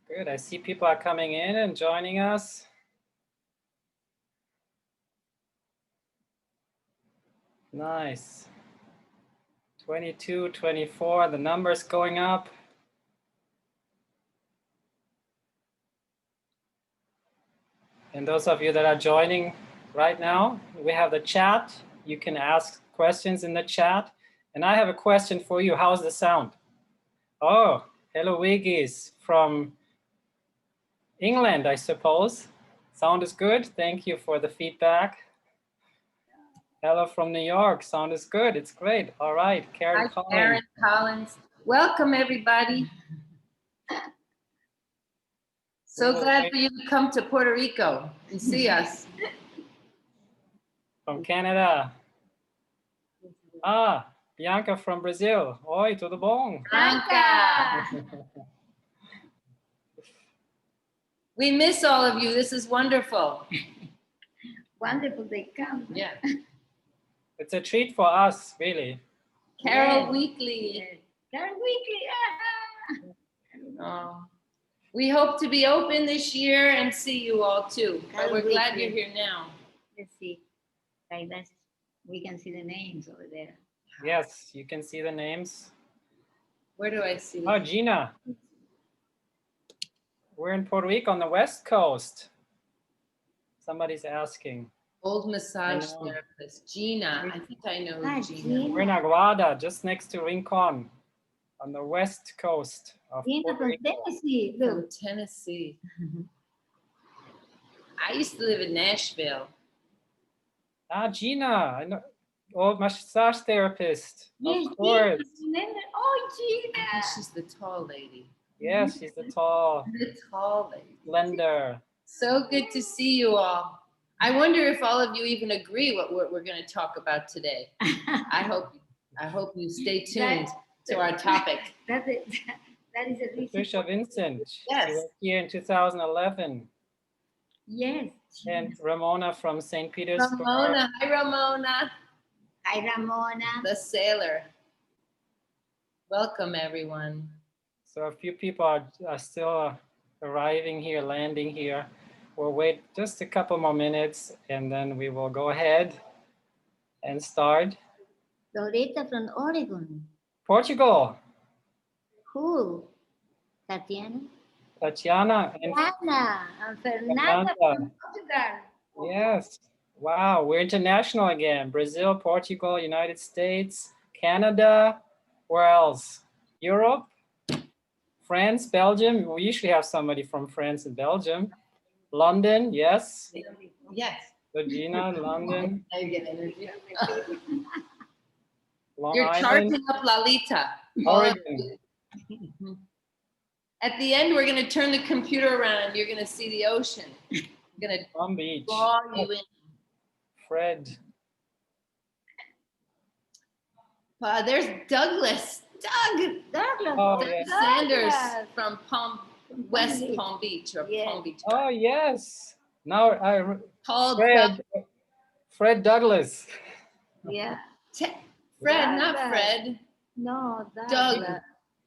Good. I see people are coming in and joining us. Nice. 22, 24, the numbers going up. And those of you that are joining right now, we have the chat. You can ask questions in the chat. And I have a question for you. How's the sound? Oh, hello, Wiggies from England, I suppose. Sound is good. Thank you for the feedback. Hello from New York. Sound is good. It's great. All right, Karen Hi, Collins. Karen Collins. Welcome, everybody. So glad for you to come to Puerto Rico and see us. From Canada. Ah, Bianca from Brazil. Oi, tudo bom? Bianca. We miss all of you. This is wonderful. Wonderful they come. Yeah. It's a treat for us, really. Carol Weekly. Yes. Carol Weekly. Oh. We hope to be open this year and see you all too. But we're glad you're here now. Let's see. Like that, we can see the names over there. Yes, you can see the names. Where do I see? Oh, Gina. We're in Puerto Rico on the West Coast. Somebody's asking. Old massage therapist. Gina. I think I know Gina. We're in Aguada, just next to Rincon, on the West Coast of Gina Puerto from Rico. Tennessee. From Look. Tennessee. I used to live in Nashville. Ah, Gina, I know. Old massage therapist. Yes, Of course. Gina. Oh, Gina. She's the tall lady. Yes, she's the tall, The tall lady. slender. So good to see you all. I wonder if all of you even agree what we're going to talk about today. I hope you stay tuned to our topic. That is a reason. Patricia Vincent. Yes. She was here in 2011. Yes. And Ramona from St. Petersburg. Ramona. Hi, Ramona. Hi, Ramona. The sailor. Welcome, everyone. So a few people are still arriving here, landing here. We'll wait just a couple more minutes and then we will go ahead and start. Loretta from Oregon. Portugal. Who? Tatiana. Tatiana and Anna. And Fernanda from Portugal. yes. Wow, we're international again. Brazil, Portugal, United States, Canada. Where else? Europe, France, Belgium. We usually have somebody from France and Belgium. London, yes. Yes. Regina, London. Now you get energy. Long You're Island, charging up Lalita. Oregon. At the end, we're going to turn the computer around and you're going to see the ocean. I'm going to Palm Beach. draw you in. Fred. There's Douglas. Douglas. Oh, Doug yeah. Sanders Douglas. from West Palm Beach or Yes. Palm Beach. Oh, yes. Now Called Fred Douglas. Yeah. Fred, not Douglas. Fred. No, Doug. Douglas.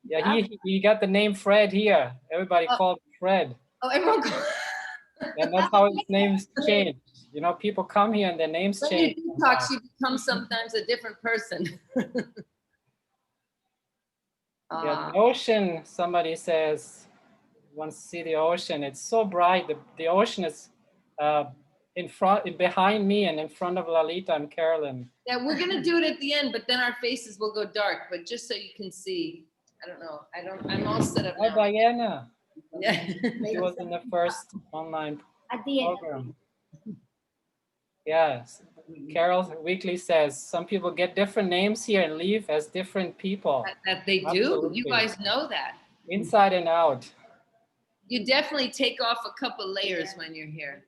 Yeah, he got the name Fred here. Everybody called him Fred. Oh, everyone called. And that's how his name's changed. You know, people come here and their names When you change. detox, you become sometimes a different person. Yeah, the ocean, somebody says, wants to see the ocean. It's so bright. The ocean is behind me and in front of Lalita and Carolyn. Yeah, we're gonna do it at the end, but then our faces will go dark. But just so you can see, I don't know. I'm all set up Oh, now. Diana. Yeah. She was in the first online At the end. program. Yes. Carol Weekly says some people get different names here and leave as different people. That they do. Absolutely. You guys know that. Inside and out. You definitely take off a couple layers when you're here.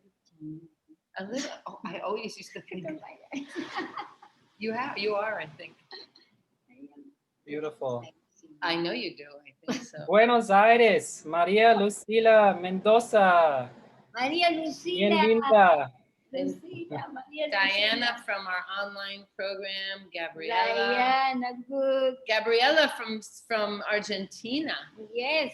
A little. Oh, I always used to think you are, I think. Beautiful. I know you do. I think so. Buenos Aires, Maria Lucila Mendoza. Maria Lucila. Bienvenida. Lucila, Maria Diana from our online program, Gabriela. Diana, good. Gabriela from Argentina. Yes.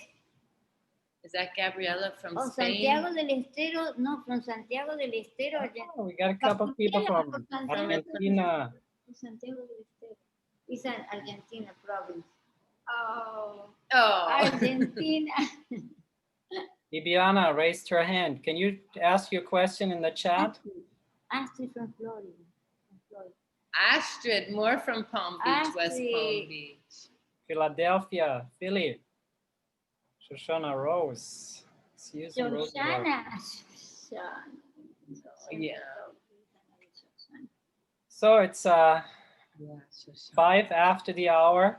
Is that Gabriela from Oh, Spain? Santiago del Estero, no, from Santiago del Estero, Oh, we got a couple of people from Argentina. Santiago del Estero. It's an Argentina province. Oh, Oh, Argentina. Bibiana raised her hand. Can you ask your question in the chat? Astrid from Florida. Astrid, more from Palm Beach, West Palm Astrid. Beach. Philadelphia, Philly. Shoshana Rose. Susan Rosenberg. Yeah. So it's Yeah, 5 after the hour.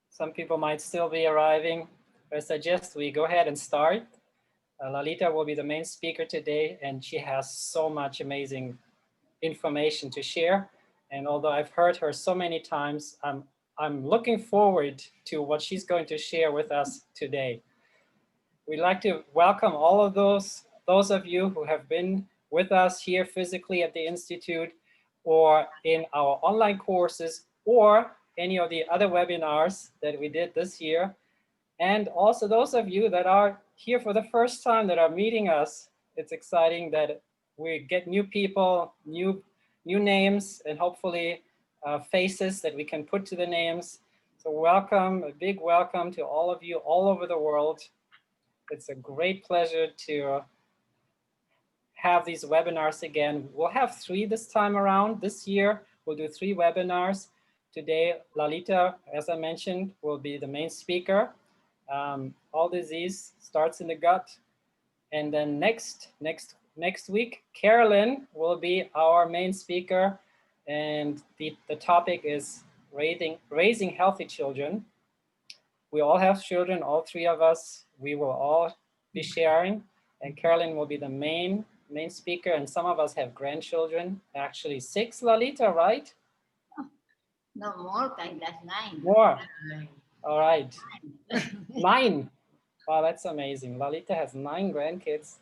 Some people might still be arriving. I suggest we go ahead and start. Lalita will be the main speaker today, and she has so much amazing information to share. And although I've heard her so many times, I'm looking forward to what she's going to share with us today. We'd like to welcome all of those of you who have been with us here physically at the Institute or in our online courses or any of the other webinars that we did this year. And also those of you that are here for the first time that are meeting us. It's exciting that we get new people, new names, and hopefully faces that we can put to the names. So welcome, a big welcome to all of you all over the world. It's a great pleasure to have these webinars again. We'll have 3 this time around. This year, we'll do 3 webinars. Today, Lalita, as I mentioned, will be the main speaker. All disease starts in the gut. And then next week, Carolyn will be our main speaker. And the topic is raising healthy children. We all have children, all 3 of us. We will all be sharing. And Carolyn will be the main speaker. And some of us have grandchildren, actually 6, Lalita, right? No more, that's 9. More. All right. 9. Wow, that's amazing. Lalita has 9 grandkids.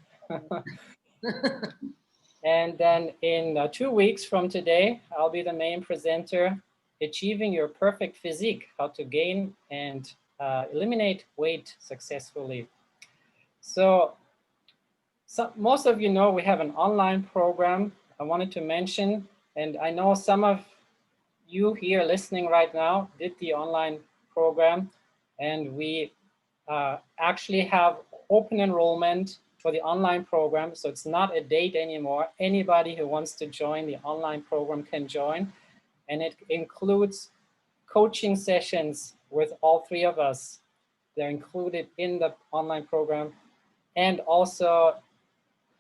And then in 2 weeks from today, I'll be the main presenter, Achieving Your Perfect Physique, how to gain and eliminate weight successfully. So most of you know we have an online program I wanted to mention, and I know some of you here listening right now did the online program, and we actually have open enrollment for the online program. So it's not a date anymore. Anybody who wants to join the online program can join. And it includes coaching sessions with all 3 of us. They're included in the online program. And also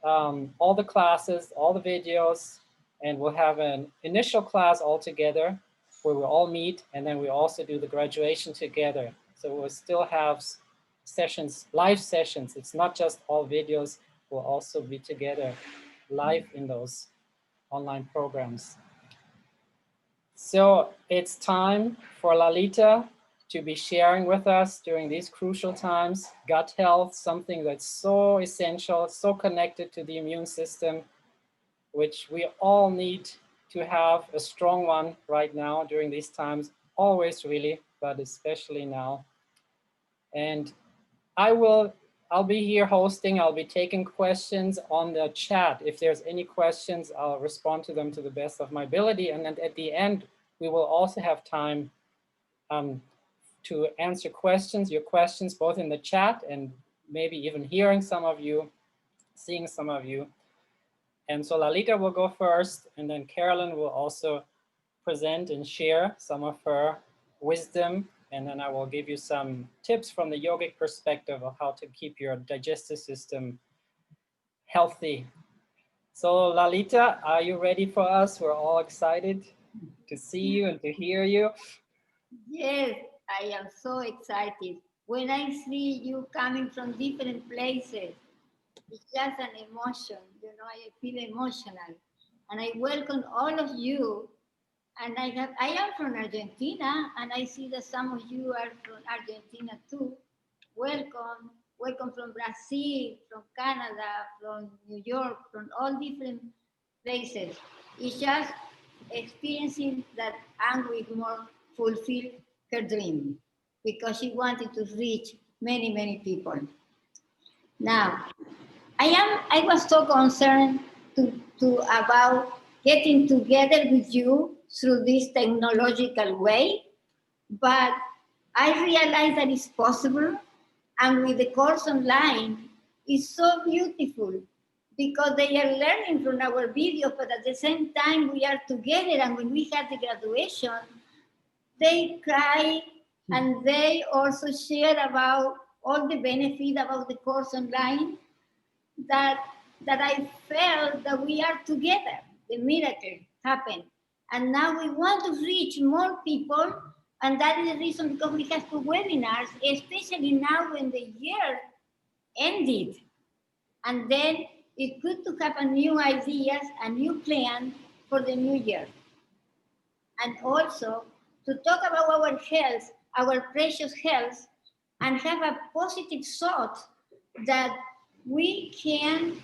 all the classes, all the videos, and we'll have an initial class all together where we all meet, and then we also do the graduation together. So we'll still have sessions, live sessions. It's not just all videos. We'll also be together live in those online programs. So it's time for Lalita to be sharing with us during these crucial times, gut health, something that's so essential, so connected to the immune system, which we all need to have a strong one right now during these times, always really, but especially now. And I'll be here hosting, I'll be taking questions on the chat. If there's any questions, I'll respond to them to the best of my ability. And then at the end, we will also have time to answer your questions, both in the chat and maybe even hearing some of you, seeing some of you. And so Lalita will go first, and then Carolyn will also present and share some of her wisdom. And then I will give you some tips from the yogic perspective of how to keep your digestive system healthy. So Lalita, are you ready for us? We're all excited to see you and to hear you. Yes, I am so excited. When I see you coming from different places, it's just an emotion, I feel emotional. And I welcome all of you. And I am from Argentina, and I see that some of you are from Argentina too. Welcome from Brazil, from Canada, from New York, from all different places. It's just experiencing that Angrid more fulfill her dream because she wanted to reach many, many people. Now, I was so concerned to about getting together with you through this technological way, but I realized that it's possible, and with the course online, it's so beautiful because they are learning from our videos, but at the same time we are together, and when we had the graduation, they cry and they also share about all the benefit about the course online that I felt that we are together. The miracle happened. And now we want to reach more people, and that is the reason because we have two webinars, especially now when the year ended. And then it's good to have a new ideas, a new plan for the new year. And also to talk about our health, our precious health, and have a positive thought that we can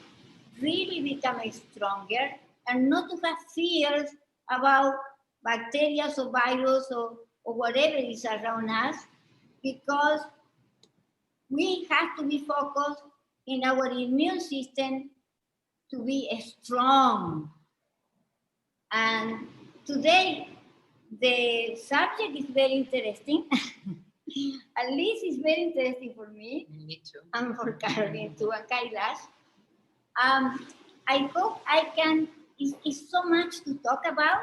really become stronger and not to have fears about bacteria or virus or whatever is around us, because we have to be focused in our immune system to be strong. And today, the subject is very interesting. At least it's very interesting for me. Me too. And for Caroline too, and Kailash. I hope I can, it's so much to talk about.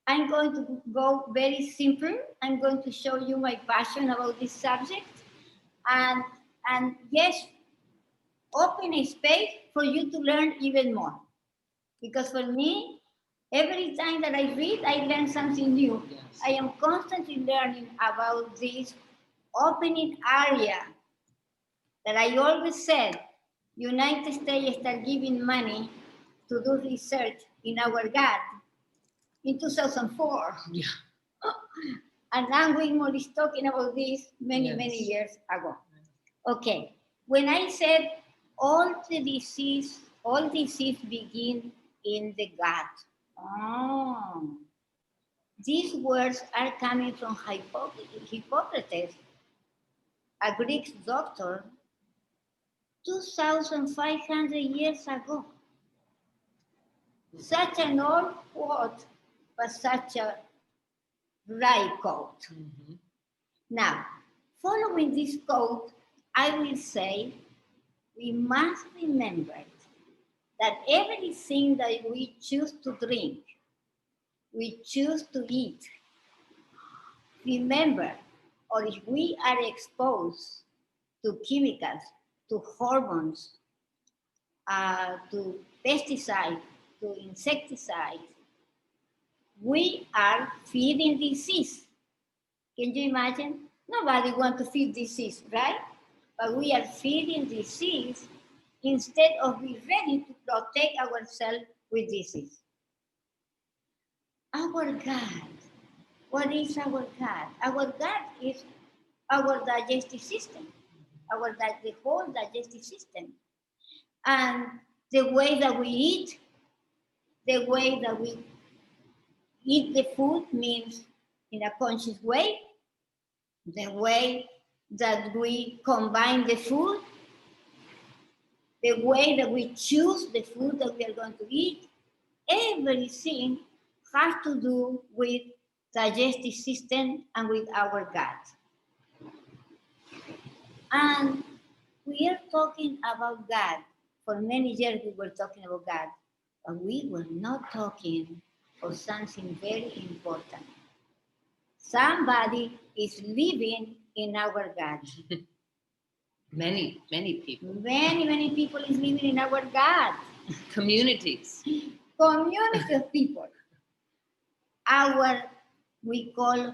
I'm going to go very simple. I'm going to show you my passion about this subject. And yes, open a space for you to learn even more. Because for me, every time that I read, I learn something new. Yes. I am constantly learning about this opening area that I always said, United States start giving money to do research in our gut in 2004. Yeah. And Angwin is talking about this many, Yes. many years ago. Okay, when I said all disease begin in the gut. Oh, these words are coming from Hippocrates, a Greek doctor, 2,500 years ago. Such an old quote, but such a right quote. Mm-hmm. Now, following this quote, I will say we must remember that everything that we choose to drink, we choose to eat, remember, or if we are exposed to chemicals, to hormones, to pesticides, to insecticides, we are feeding disease. Can you imagine? Nobody wants to feed disease, right? But we are feeding disease instead of being ready to protect ourselves with disease. Our gut. What is our gut? Our gut is our digestive system, the whole digestive system. And the way that we eat the food means in a conscious way, the way that we combine the food, the way that we choose the food that we are going to eat, everything has to do with digestive system and with our gut. And we are talking about gut. For many years we were talking about gut, but we were not talking of something very important. Somebody is living in our gut. Many people. Many people is living in our gut. Communities. Community of people. We call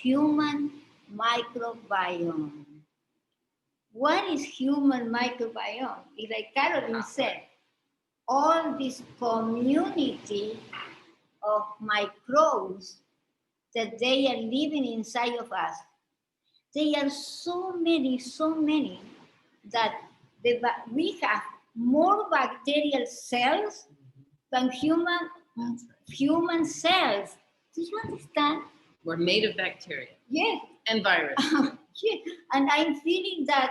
human microbiome. What is human microbiome? It's like Caroline said, all this community of microbes that they are living inside of us. They are so many that we have more bacterial cells than human cells. Do you understand? We're made of bacteria. Yes. And virus. And I'm feeling that,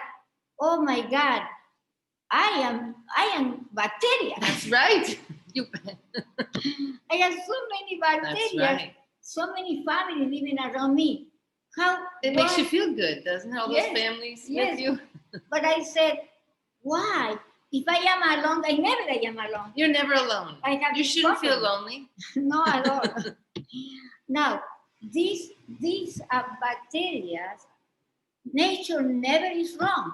oh my God, I am bacteria. That's right. You, I have so many bacteria, that's right. so many families living around me. How It makes you why- feel good, doesn't it? All Yes, those families yes. with you. But I said, why? If I am alone, I never am alone. You're never alone. I have You this shouldn't feel problem. lonely. No, at all. Now, these bacteria, nature never is wrong.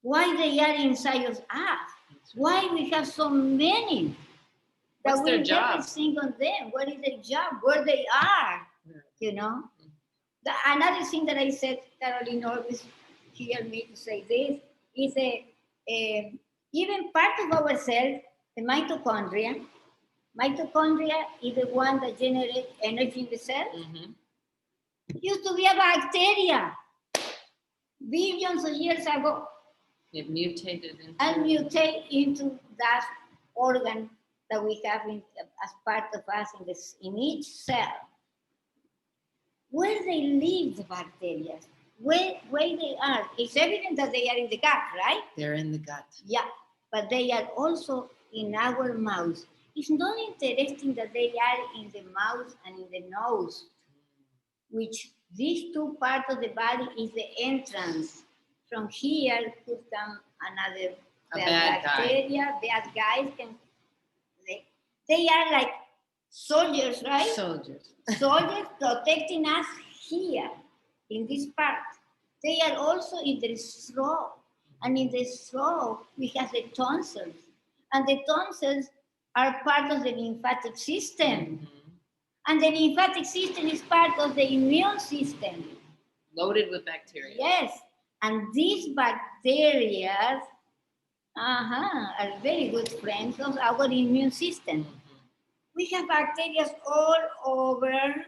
Why they are inside of us? Why we have so many? What's That their we job? never think on them. What is their job? Where they are? You know. Another thing that I said, Caroline always hear me to say this is even part of our cell, the mitochondria. Mitochondria is the one that generates energy in the cell. Mm-hmm. It used to be a bacteria billions of years ago It mutated into. and mutate into that organ that we have as part of us in each cell. Where they live, the bacteria, where they are, it's evident that they are in the gut, right? They're in the gut. Yeah, but they are also in our mouth. It's not interesting that they are in the mouth and in the nose, which these two parts of the body is the entrance. From here could come another A bad guy. bacteria, bad guys they are like soldiers, right? Soldiers. Soldiers protecting us here in this part. They are also in the throat, and in the throat we have the tonsils, and the tonsils are part of the lymphatic system, Mhm. and the lymphatic system is part of the immune system. Loaded with bacteria. Yes, and these bacteria are very good friends of our immune system. Mhm. We have bacteria all over,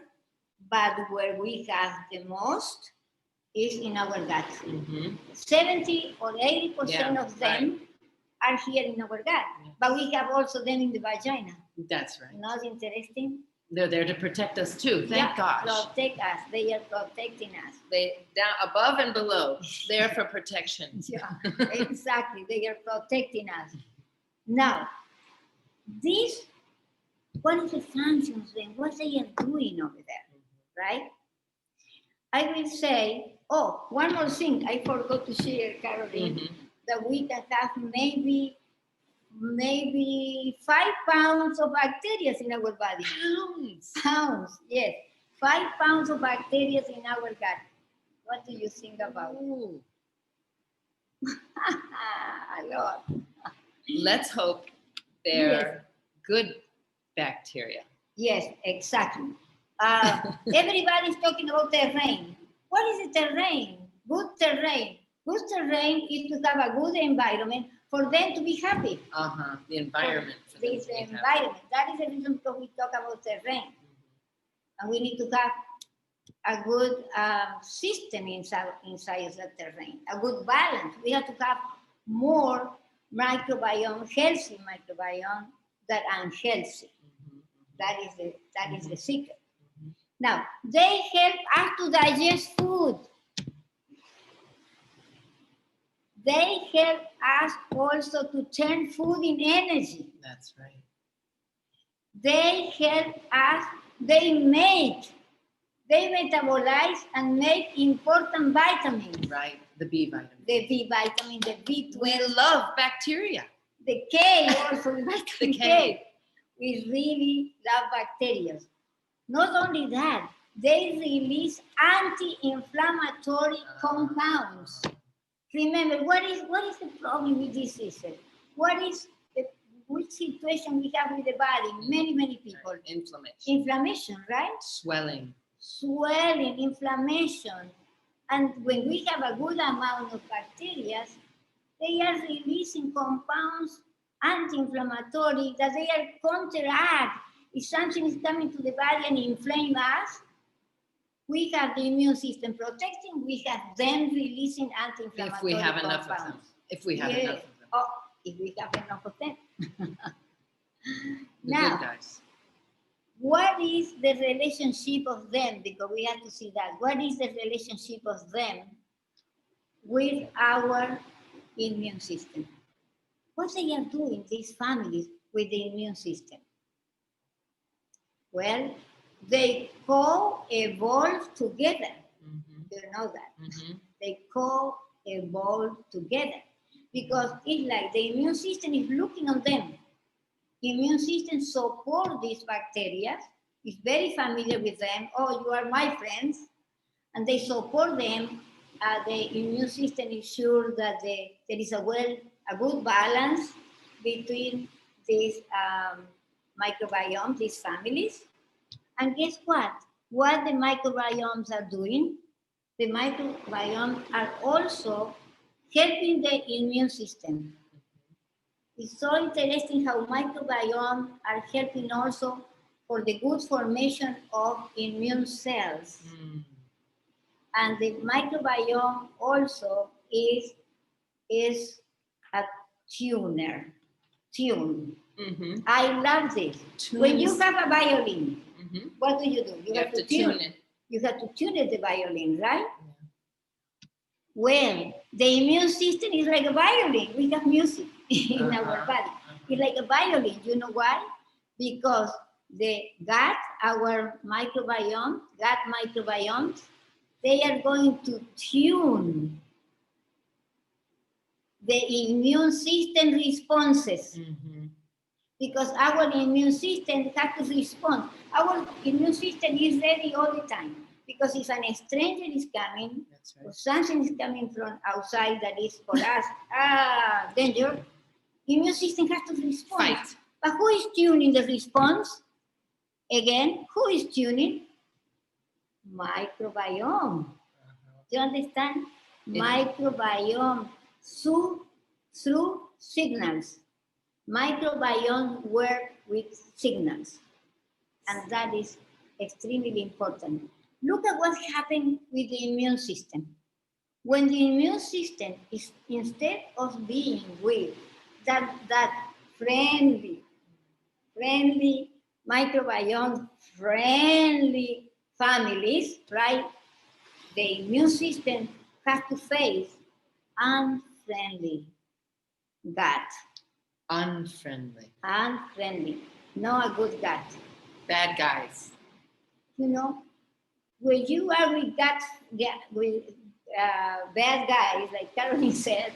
but where we have the most is in our gut. Mhm. 70 or 80% Yeah, of them are here in our gut, Yeah. but we have also them in the vagina. That's right. Not interesting? They're there to protect us too. Thank gosh. Protect us. They are protecting us. They down above and below. There for protection. Yeah, exactly. They are protecting us. Now, this, what is the functions then? What they are doing over there, right? I will say, oh, one more thing I forgot to share, Caroline, Mhm. that we can have maybe 5 pounds of bacteria in our body. Pounds. Pounds, yes. 5 pounds of bacteria in our gut. What do you think about it? Ooh. A lot. Let's hope they're good bacteria. Yes, exactly. Everybody's talking about terrain. What is the terrain? Good terrain. Good terrain is to have a good environment for them to be happy. The environment. For them This to be happy. environment. That is the reason because we talk about terrain. And we need to have a good system inside of the terrain, a good balance. We have to have more microbiome, healthy microbiome than unhealthy. Mhm. That is the secret. Now, they help us to digest food. They help us also to turn food in energy. That's right. They help us, they metabolize and make important vitamins. Right. The B vitamin. The B vitamin, the We B12, love bacteria. the K also, the The vitamin K. K. We really love bacteria. Not only that, they release anti-inflammatory compounds. Remember, what is the problem with this system? Which situation we have with the body? Many people. Right. Inflammation. Inflammation, right? Swelling. Swelling, inflammation. And when we have a good amount of bacteria, they are releasing compounds, anti-inflammatory, that they are counteract. If something is coming to the body and inflame us, we have the immune system protecting, we have them releasing anti-inflammatory If we have enough of them. compounds. If we have enough of them. Oh, if we have enough of them. The Now, good guys. what is the relationship of them? Because we have to see that. What is the relationship of them with our immune system. What they are doing, these families, with the immune system? Well, they co-evolve together. You know that. They co-evolve together because it's like the immune system is looking on them. The immune system support these bacteria, is very familiar with them. Oh, you are my friends. And they support them. The immune system is sure that there is a good balance between these microbiomes, these families. And guess what? What the microbiomes are doing, the microbiomes are also helping the immune system. It's so interesting how microbiomes are helping also for the good formation of immune cells. And the microbiome also is a tune. I love this. When you have a violin, what do? You have to tune it. You have to tune the violin, right? Well, the immune system is like a violin. We have music in our body. It's like a violin. You know why? Because the gut, our microbiome, gut microbiomes, they are going to tune the immune system responses. Because our immune system has to respond. Our immune system is ready all the time. Because if an stranger is coming, or something is coming from outside that is for us, danger, immune system has to respond. Fight. But who is tuning the response? Again, who is tuning? Microbiome. Do you understand? Microbiome through signals. Microbiome work with signals. And that is extremely important. Look at what happened with the immune system. When the immune system is, instead of being with that friendly microbiome, friendly families, right? The immune system has to face unfriendly gut. Unfriendly. Unfriendly. Not a good gut. Bad guys. You know, when you are with bad guys, like Caroline said,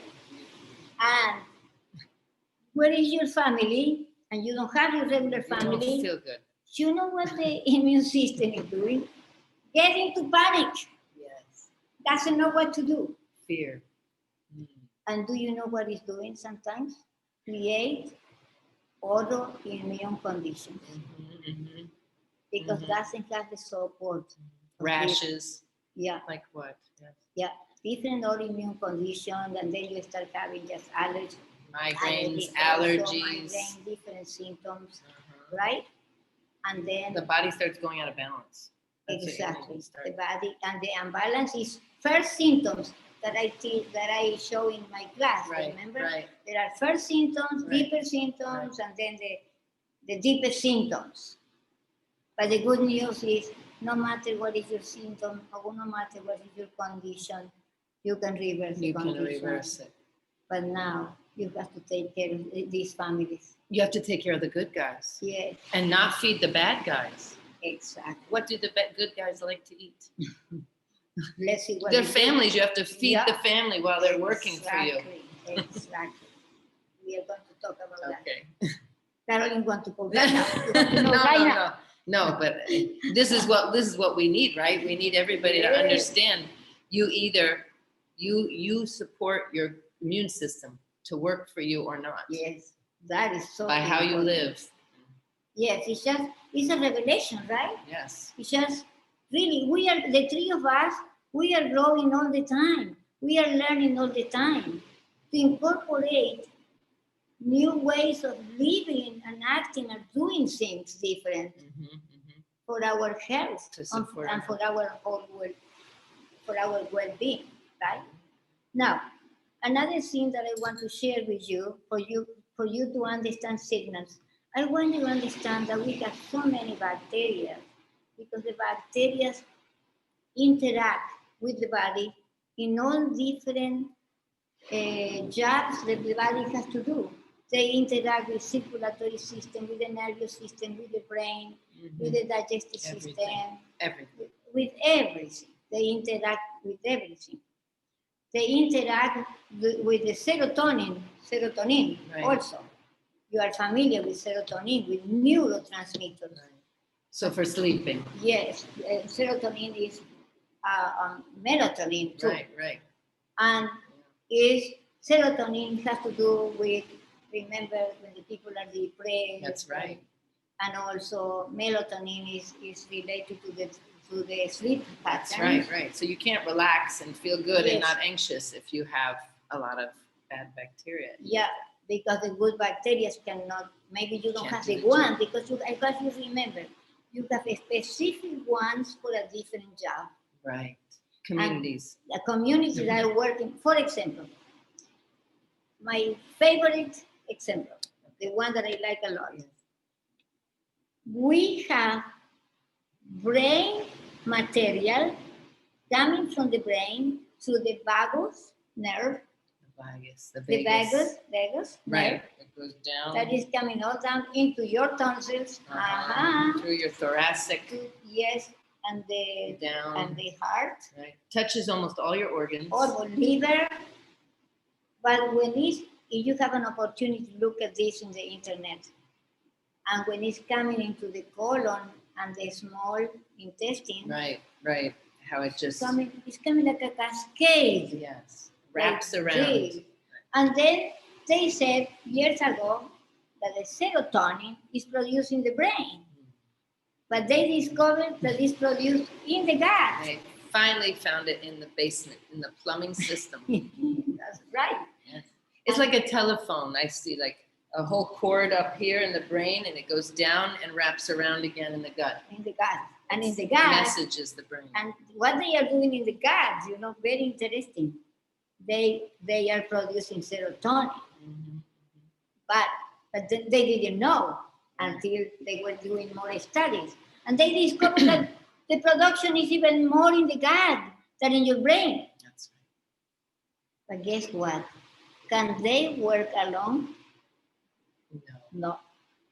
and where is your family, and you don't have your regular family, You don't feel good. you know what the immune system is doing? Getting to panic. Yes. Doesn't know what to do. Fear. And do you know what it's doing sometimes? Create autoimmune conditions. Because doesn't have the support. Rashes. Yeah. Like what? Yes. Yeah. Different autoimmune conditions, and then you start having just allergies. Migraines, allergies. allergies. Different symptoms, right? And then the body starts going out of balance. That's exactly. The body and the imbalance is first symptoms that I show in my class. Right, Remember? right. There are first symptoms, Right. deeper symptoms, and then the deepest symptoms. But the good news is, no matter what is your symptom, or no matter what is your condition, you can reverse the condition. You can reverse it. But now you have to take care of these families. You have to take care of the good guys. Yes. And not feed the bad guys. Exactly. What do the good guys like to eat? Let's see what Their families. You have to feed Yeah. the family while they're working for you. Exactly. We are going to talk about that. Okay. Caroline want to go right now. You want to know right now. No, but this is what we need, right? We need everybody to Yes. understand. You either you support your immune system to work for you or not. Yes, that is so By how you important. live. Yes, it's a revelation, right? Yes. It's just really, we are the three of us. We are growing all the time. We are learning all the time to incorporate new ways of living and acting and doing things different for our health and for our whole world, for our well-being, right? Now, another thing that I want to share with you, for you to understand signals, I want you to understand that we have so many bacteria because the bacteria interact with the body in all different jobs that the body has to do. They interact with circulatory system, with the nervous system, with the brain, with the digestive system, with everything. They interact with everything. They interact with the serotonin right. Also. You are familiar with serotonin, with neurotransmitters. Right. So for sleeping. Yes, serotonin is melatonin too. Right. And serotonin has to do with, remember, when the people are depressed. That's right. And also melatonin is related to the sleep pattern. That's right. So you can't relax and feel good and not anxious if you have a lot of bad bacteria. Yeah, because the good bacteria cannot, maybe you don't have the one, because as you remember, you have specific ones for a different job. Right. Communities. And the communities that are working, for example, my favorite example, the one that I like a lot. Yes. We have brain material coming from the brain through the vagus nerve. The vagus right. Nerve. It goes down. That is coming all down into your tonsils. Through your thoracic. Yes, and the down. And the heart. Right. Touches almost all your organs. Or the liver. But if you have an opportunity to look at this in the internet, and when it's coming into the colon and the small intestine. Right. How it just... It's coming like a cascade. Yes. Wraps around. And then they said years ago that the serotonin is produced in the brain. But they discovered that it's produced in the gut. They finally found it in the basement, in the plumbing system. That's right. Yes. It's like a telephone. I see like a whole cord up here in the brain, and it goes down and wraps around again in the gut. In the gut. And in the gut. Messages the brain. And what they are doing in the gut, very interesting. They are producing serotonin. But they didn't know until they were doing more studies. And they discovered that the production is even more in the gut than in your brain. That's right. But guess what? Can they work alone? No.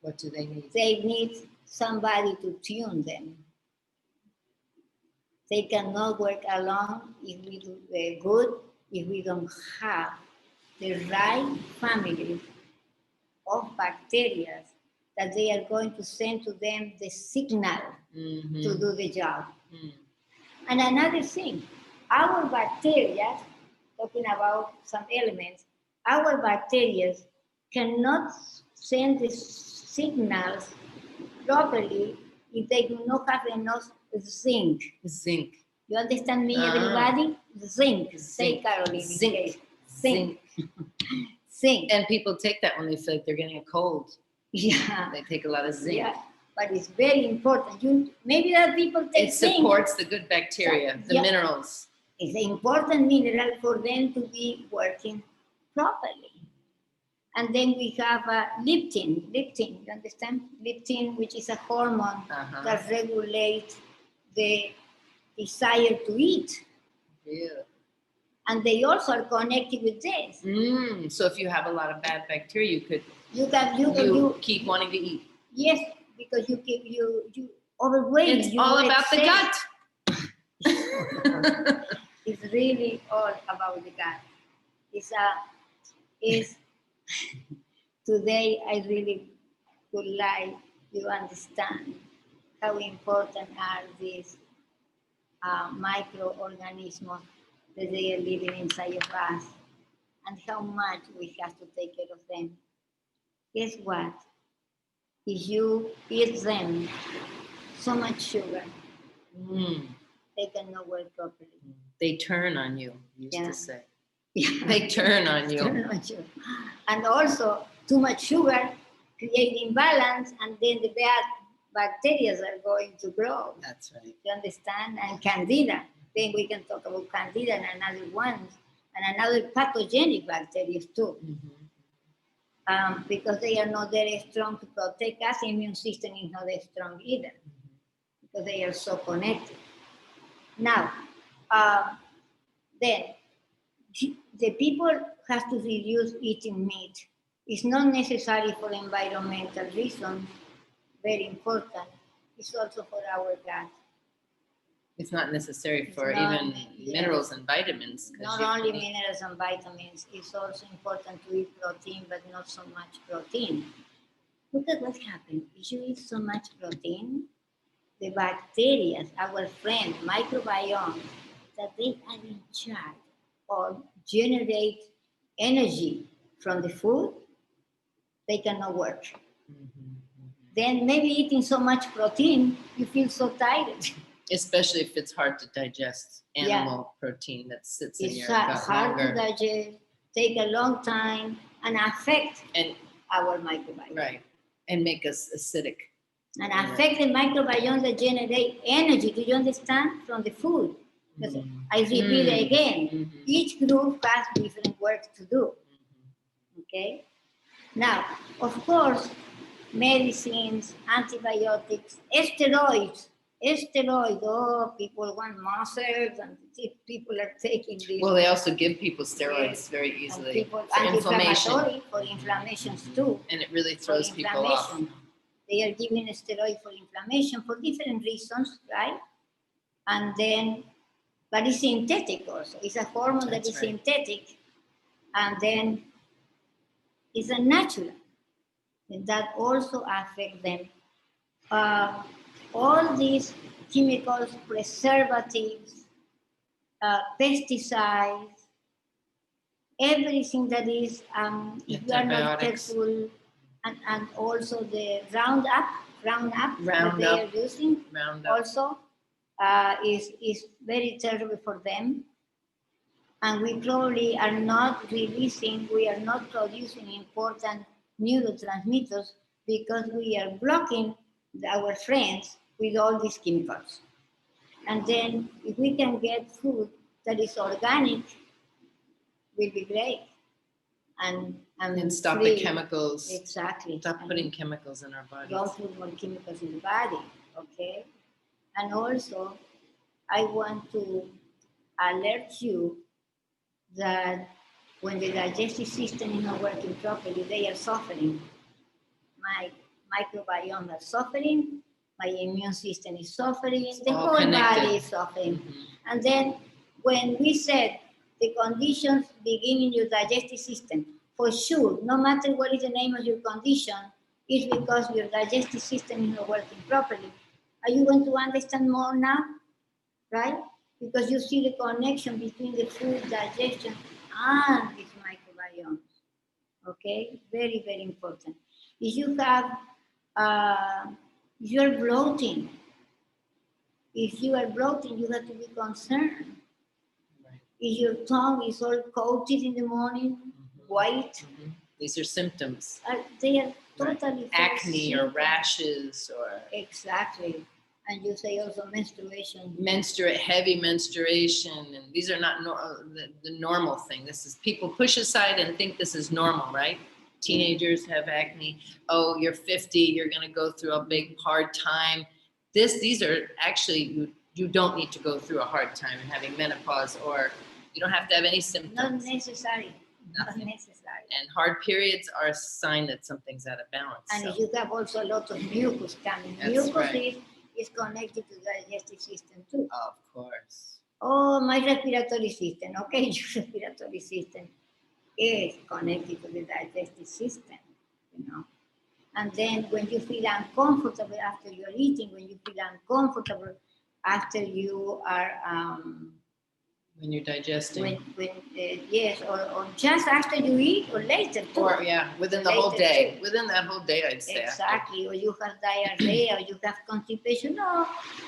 What do they need? They need somebody to tune them. They cannot work alone if we do good, if we don't have the right family of bacteria that they are going to send to them the signal to do the job. And another thing, our bacteria, talking about some elements, our bacteria cannot send the signals properly if they do not have enough zinc. Zinc. You understand me, everybody? Zinc. Say, Caroline. Zinc. Zinc. And people take that when they feel like they're getting a cold. Yeah. They take a lot of zinc. Yeah. But it's very important. Maybe that people take zinc. It supports the good bacteria, the minerals. It's an important mineral for them to be working properly. And then we have leptin, you understand? Leptin, which is a hormone that regulates the desire to eat. Yeah. And they also are connected with this. So if you have a lot of bad bacteria, you keep wanting to eat. Yes, because you overweight. It's all about the gut. It's really all about the gut. Today I really would like you to understand how important are these microorganisms that they are living inside of us and how much we have to take care of them. Guess what? If you eat them so much sugar, they cannot work properly. They turn on you, used to say. Yeah. They turn on you. And also, too much sugar creates imbalance, and then the bad bacteria are going to grow. That's right. You understand? And candida. Then we can talk about candida and another ones, and another pathogenic bacteria too. Because they are not very strong to protect us. The immune system is not very strong either, because they are so connected. Now, Then the people have to reduce eating meat. It's not necessary for environmental reasons, very important. It's also for our gut. It's not necessary It's for not- even yes. minerals and vitamins. 'cause Not you only can eat- minerals and vitamins, it's also important to eat protein, but not so much protein. Look at what happens. If you eat so much protein, the bacteria, our friend, microbiome, that they are in charge or generate energy from the food, they cannot work. Then maybe eating so much protein, you feel so tired. Especially if it's hard to digest Yeah. animal protein that sits in It's your gut hard to longer. digest, take a long time, and affect And our microbiome. right, and make us acidic. And Yeah. affect the microbiome that generate energy. Do you understand? From the food. Because I repeat again, each group has different work to do. Okay? Now, of course, medicines, antibiotics, steroids. Oh, people want muscles and people are taking this. Well, they also give people steroids Yes. very And easily people, for inflammation, anti-inflammatory for inflammations too. and it really For throws people off. inflammation. They are giving a steroid for inflammation for different reasons, right? And then, but it's synthetic also. It's a hormone that That's is right. synthetic, and then it's a natural. And that also affects them. All these chemicals, preservatives, pesticides, everything that is, if you are not Antibiotics. careful, and also the Roundup that they are Roundup. using Roundup. also is very terrible for them. And we probably are not releasing, we are not producing important neurotransmitters because we are blocking our friends with all these chemicals. And then if we can get food that is organic, will be great. And stop free. the chemicals. Exactly. Stop And putting chemicals in our don't bodies. put more chemicals in the body, okay? And also, I want to alert you that when the digestive system is not working properly, they are suffering. My microbiome is suffering, my immune system is suffering, the all whole connected. body is suffering. Mhm. And then when we said the conditions begin in your digestive system, for sure, no matter what is the name of your condition, it's because your digestive system is not working properly. Are you going to understand more now? Right? Because you see the connection between the food digestion and its microbiome. Okay? Very, very important. If you have, you're bloating. If you are bloating, you have to be concerned. Right. If your tongue is all coated in the morning, white, These are symptoms. they are Right. totally Acne or symptoms. rashes or Exactly. And you say also menstruation. heavy menstruation, and these are not the normal thing. This is people push aside and think this is normal, right? Teenagers have acne. Oh, you're 50, you're going to go through a big hard time. These are actually you don't need to go through a hard time in having menopause, or you don't have to have any Not symptoms. necessary. Not Nothing. necessary. And hard periods are a sign that something's out of balance. And so. if you have also a lot of mucus coming, That's mucus right. is connected to the digestive system too. Of course. Oh, my respiratory system. Okay, your respiratory system is connected to the digestive system, you know. And then when you feel uncomfortable after you're eating, when you feel uncomfortable after you are, When you're digesting. yes, or just after you eat or later too. Or within the whole Later day. too. Within that whole day, I'd say. Exactly, or you have diarrhea, or you have constipation. No,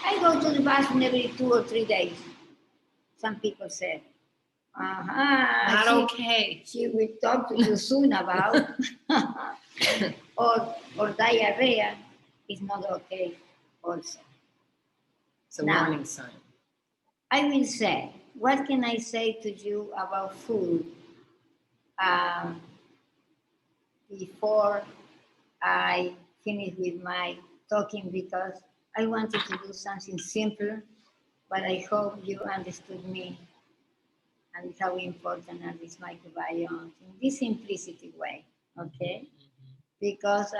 I go to the bathroom every 2 or 3 days. Some people say, Not okay. She will talk to you soon about, or diarrhea is not okay also. It's a Now, warning sign. I will say, what can I say to you about food before I finish with my talking, because I wanted to do something simple, but I hope you understood me and how important are these microbiomes in this simplicity way, okay? Because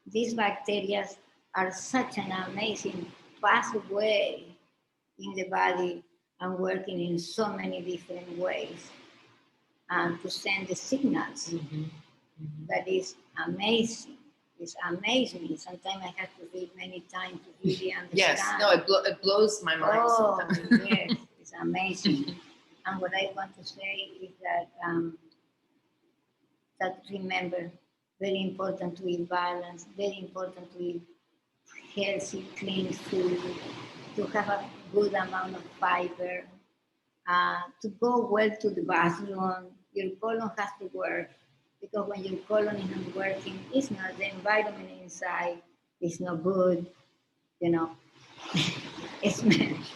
these bacteria are such an amazing pathway in the body and working in so many different ways and to send the signals. That is amazing. It's amazing. Sometimes I have to read many times to really understand. Yes, no, it blows my mind Oh, sometimes. yes, it's amazing. And what I want to say is that remember, very important to eat balance, very important to eat healthy, clean food, to have a good amount of fiber, to go well to the bathroom. Your colon has to work, because when your colon is not working, it's not the environment inside, it's not good, you know. It smells.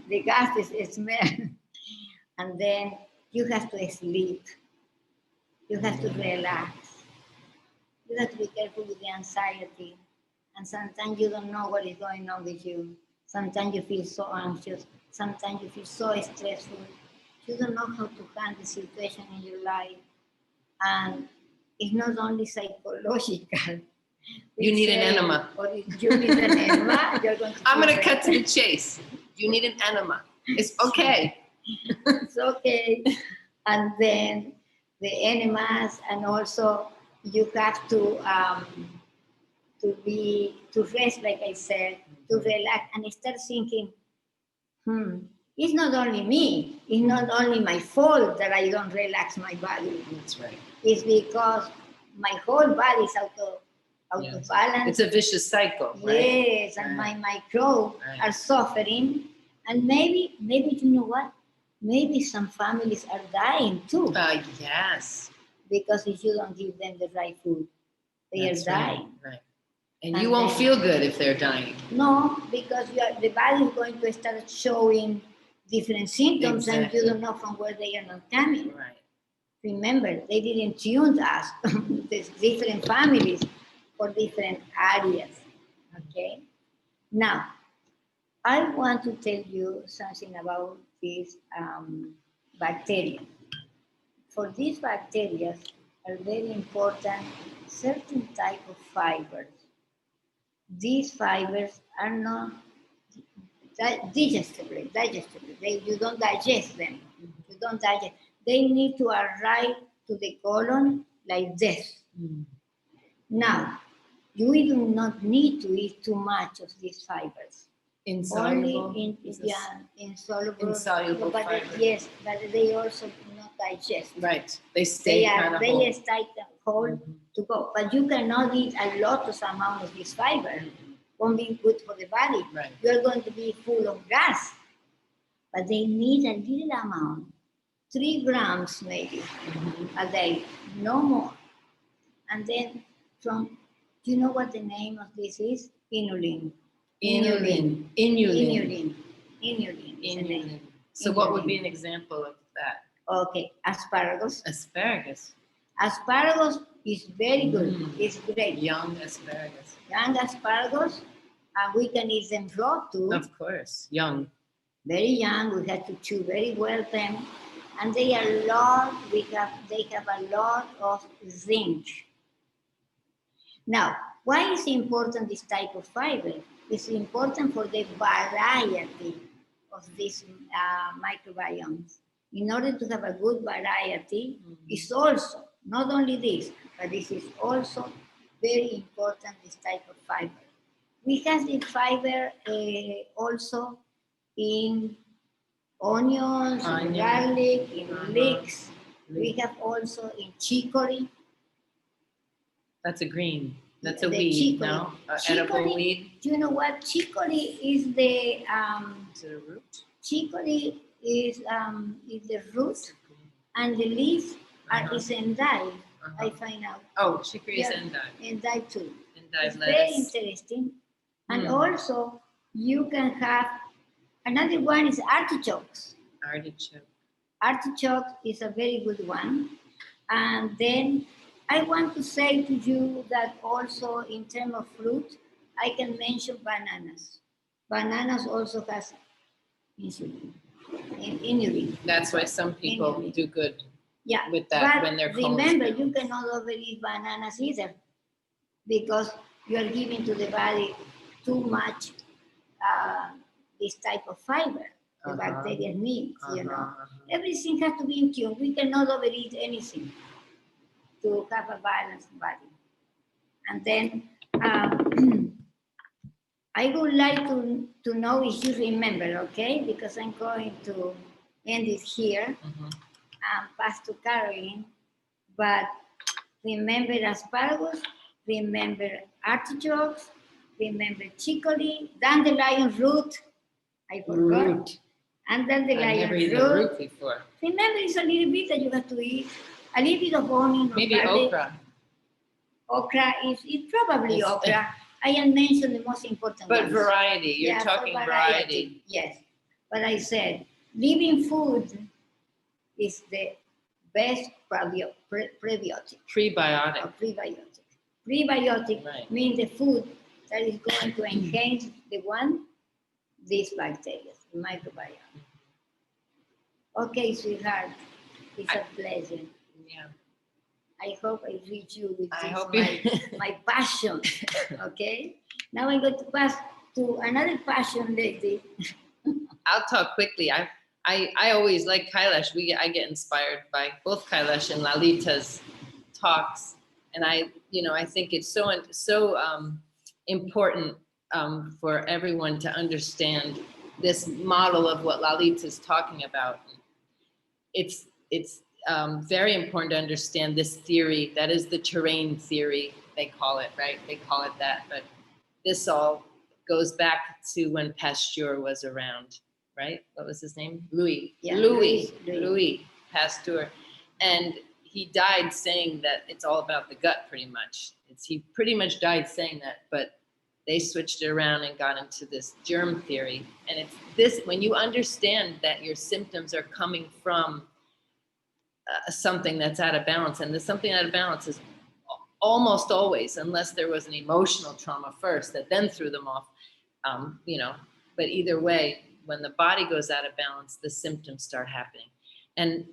The gas is smell. And then you have to sleep. You have to relax. You have to be careful with the anxiety. And sometimes you don't know what is going on with you. Sometimes you feel so anxious. Sometimes you feel so stressful. You don't know how to handle the situation in your life. And it's not only psychological. You need an enema. Or you need an enema. I'm going to cut to the chase. You need an enema. It's okay. It's okay. And then the enemas, and also you have to rest, like I said, to relax and start thinking, it's not only me, it's not only my fault that I don't relax my body. That's right. It's because my whole body is out of balance. It's a vicious cycle, right? Yes, and my microbes are suffering. And maybe you know what? Maybe some families are dying too. Yes. Because if you don't give them the right food, they are dying. Right. And you won't feel good if they're dying. No, because the body is going to start showing different symptoms, and you don't know from where they are not coming. Right. Remember, they didn't tune us. There's different families for different areas. Okay? Now, I want to tell you something about these bacteria. For these bacteria are very important certain type of fibers. These fibers are not digestible. You don't digest them. You don't digest. They need to arrive to the colon like this. Now, you do not need to eat too much of these fibers. Insoluble. Only insoluble. But fiber. Yes, but they also do not digest. Right. They stay kind of whole. They stay whole to go. But you cannot eat a lot of amount of this fiber. Won't be good for the body. Right. You're going to be full of gas. But they need a little amount, 3 grams maybe a day, no more. And then do you know what the name of this is? Inulin. Inulin. So what would be an example of that? Okay, asparagus. Asparagus. Asparagus is very good. It's great. Young asparagus. Young asparagus, and we can eat them raw too. Of course, young. Very young. We have to chew very well them, and they have a lot of zinc. Now, why is important this type of fiber? It's important for the variety of these microbiomes. In order to have a good variety, it's also, not only this, but this is also very important, this type of fiber. We have the fiber also in onions, in garlic, in leeks. We have also in chicory. That's a green. That's a The weed, chicory. no? Edible weed. Do you know what chicory is? The Is it a root? chicory is the root, and the leaf is endive. I find out. Oh, chicory is endive. Endive too. Endive It's lettuce. very interesting. And also you can have another one is artichokes. Artichoke. Artichoke is a very good one. And then I want to say to you that also in terms of fruit, I can mention bananas. Bananas also has insulin. Inulin. That's why some people Inulin. do good Yeah, with that but when they're colons remember, down. you cannot overeat bananas either, because you are giving to the body too much this type of fiber the bacteria needs, you know. Everything has to be in tune. We cannot overeat anything to have a balanced body. And then I would like to know if you remember, okay? Because I'm going to end it here and pass to Caroline. But remember asparagus, remember artichokes, remember chicory, dandelion root. I forgot. Root. And I've dandelion never eaten root. root before. Remember, it's a little bit that you have to eat. A little bit of onion. Maybe garlic. okra. Okra is probably It's- okra. I had mentioned the most important But ones. variety, you're Yeah, for talking variety. Yes. But I said, living food is the best prebiotic. Prebiotic. Or prebiotic. Prebiotic Right. means the food that is going to enhance these bacteria, the microbiome. Okay, sweetheart, it's a pleasure. Yeah. I hope I reach you with I this, hope my passion. Okay? Now I'm going to pass to another passion lady. I'll talk quickly. I always like Kailash. I get inspired by both Kailash and Lalita's talks, and I think it's so important for everyone to understand this model of what Lalita's talking about. It's very important to understand this theory. That is the terrain theory, they call it, right? They call it that, but this all goes back to when Pasteur was around, right? What was his name? Louis Pasteur. And he died saying that it's all about the gut, pretty much. He pretty much died saying that, but they switched it around and got into this germ theory. And it's this, when you understand that your symptoms are coming from something that's out of balance, and the something out of balance is almost always, unless there was an emotional trauma first that then threw them off, but either way, when the body goes out of balance, the symptoms start happening. And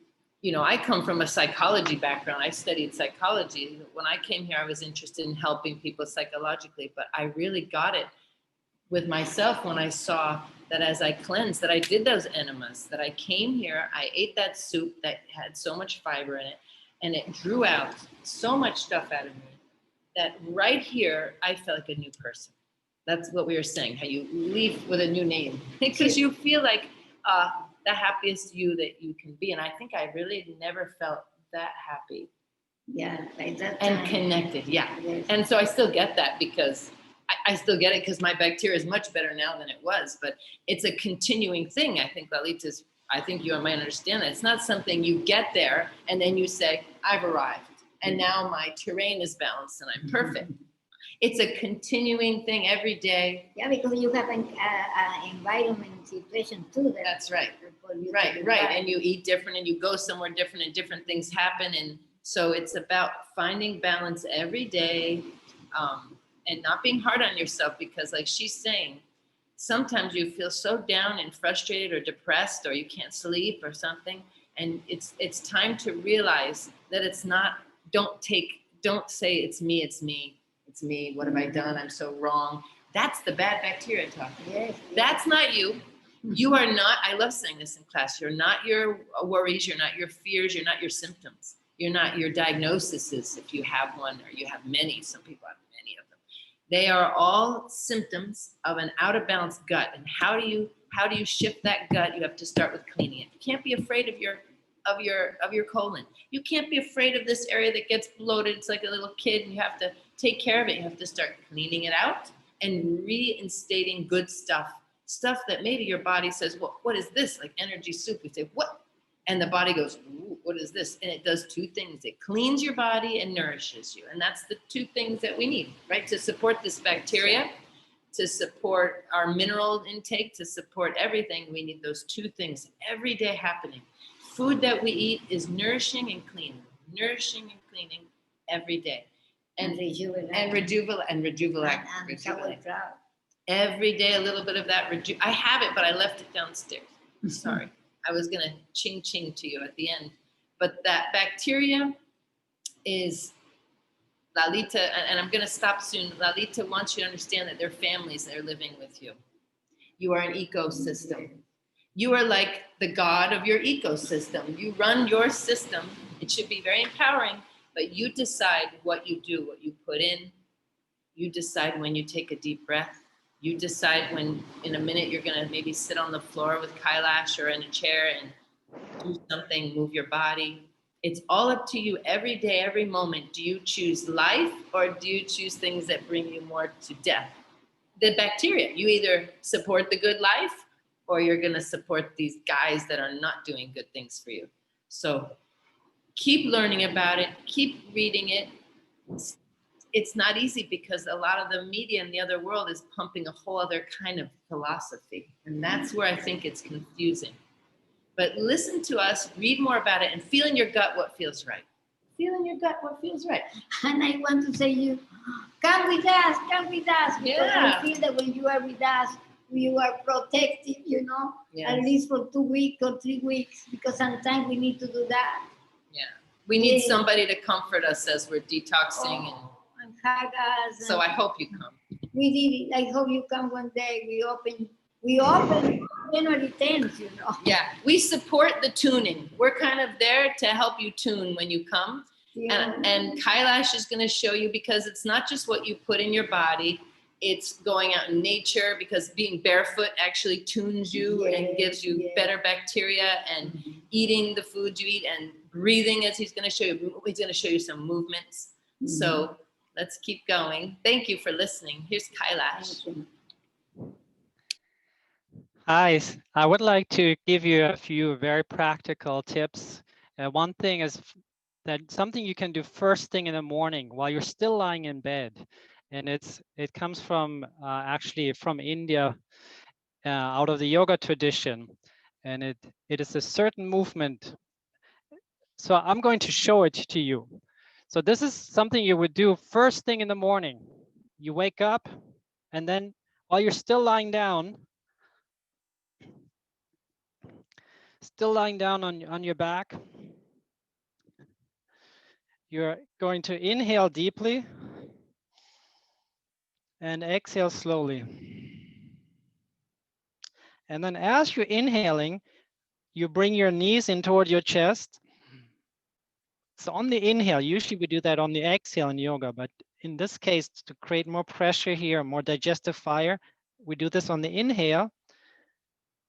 I come from a psychology background. I studied psychology. When I came here, I was interested in helping people psychologically, but I really got it with myself when I saw that as I cleansed, that I did those enemas, that I came here, I ate that soup that had so much fiber in it, and it drew out so much stuff out of me that right here, I felt like a new person. That's what we were saying, how you leave with a new name, because you feel like the happiest you that you can be. And I think I really never felt that happy. Yeah, like that. And connected, yeah. Yes. And so I still get that, because I still get it, because my bacteria is much better now than it was, but it's a continuing thing. I think Lalita's, I think you might understand that. It's not something you get there and then you say, I've arrived and now my terrain is balanced and I'm perfect. It's a continuing thing every day. Yeah, because you have an environment situation too. That's right. Right. And you eat different and you go somewhere different and different things happen. And so it's about finding balance every day, and not being hard on yourself, because like she's saying, sometimes you feel so down and frustrated or depressed, or you can't sleep or something. And it's time to realize that it's not, don't say it's me. What have I done? I'm so wrong. That's the bad bacteria talking. Yes. That's not you. You are not, I love saying this in class, you're not your worries, you're not your fears, you're not your symptoms. You're not your diagnoses if you have one or you have many. Some people have many of them. They are all symptoms of an out of balance gut. And how do you shift that gut? You have to start with cleaning it. You can't be afraid of your colon. You can't be afraid of this area that gets bloated. It's like a little kid, and you have to take care of it. You have to start cleaning it out and reinstating good stuff that maybe your body says, well, what is this? Like energy soup. You say, what? And the body goes, ooh, what is this? And it does two things. It cleans your body and nourishes you. And that's the two things that we need, right? To support this bacteria, to support our mineral intake, to support everything. We need those two things every day happening. Food that we eat is nourishing and cleaning every day. And rejuvenate. Every day, a little bit of that. I have it, but I left it downstairs. Sorry, I was gonna ching ching to you at the end, but that bacteria is Lalita, and I'm gonna stop soon. Lalita wants you to understand that they're families that are living with you. You are an ecosystem. You are like the god of your ecosystem. You run your system. It should be very empowering, but you decide what you do, what you put in. You decide when you take a deep breath. You decide when, in a minute, you're gonna maybe sit on the floor with Kailash or in a chair and do something, move your body. It's all up to you every day, every moment. Do you choose life or do you choose things that bring you more to death? The bacteria, you either support the good life or you're gonna support these guys that are not doing good things for you. So keep learning about it, keep reading it. It's not easy because a lot of the media in the other world is pumping a whole other kind of philosophy. And that's where I think it's confusing. But listen to us, read more about it, and feel in your gut what feels right. Feel in your gut what feels right. And I want to say you, come with us, because Yeah. I feel that when you are with us, you are protected, you know, Yes. at least for 2 weeks or 3 weeks, because sometimes we need to do that. Yeah. We need Yeah. somebody to comfort us as we're detoxing. And hug us. So I hope you come. We did it. I hope you come one day. We open January 10th, you know. Yeah, we support the tuning. We're kind of there to help you tune when you come. Yeah. And Kailash is going to show you, because it's not just what you put in your body, it's going out in nature, because being barefoot actually tunes you and gives you better bacteria, and eating the food you eat and breathing, as he's going to show you. He's going to show you some movements. So let's keep going. Thank you for listening. Here's Kailash. Hi, I would like to give you a few very practical tips. One thing is that something you can do first thing in the morning while you're still lying in bed. And it comes from actually from India, out of the yoga tradition. And it is a certain movement. So I'm going to show it to you. So this is something you would do first thing in the morning. You wake up, and then while you're still lying down on your back, you're going to inhale deeply and exhale slowly. And then as you're inhaling, you bring your knees in toward your chest. So on the inhale, usually we do that on the exhale in yoga, but in this case, to create more pressure here, more digestive fire, we do this on the inhale.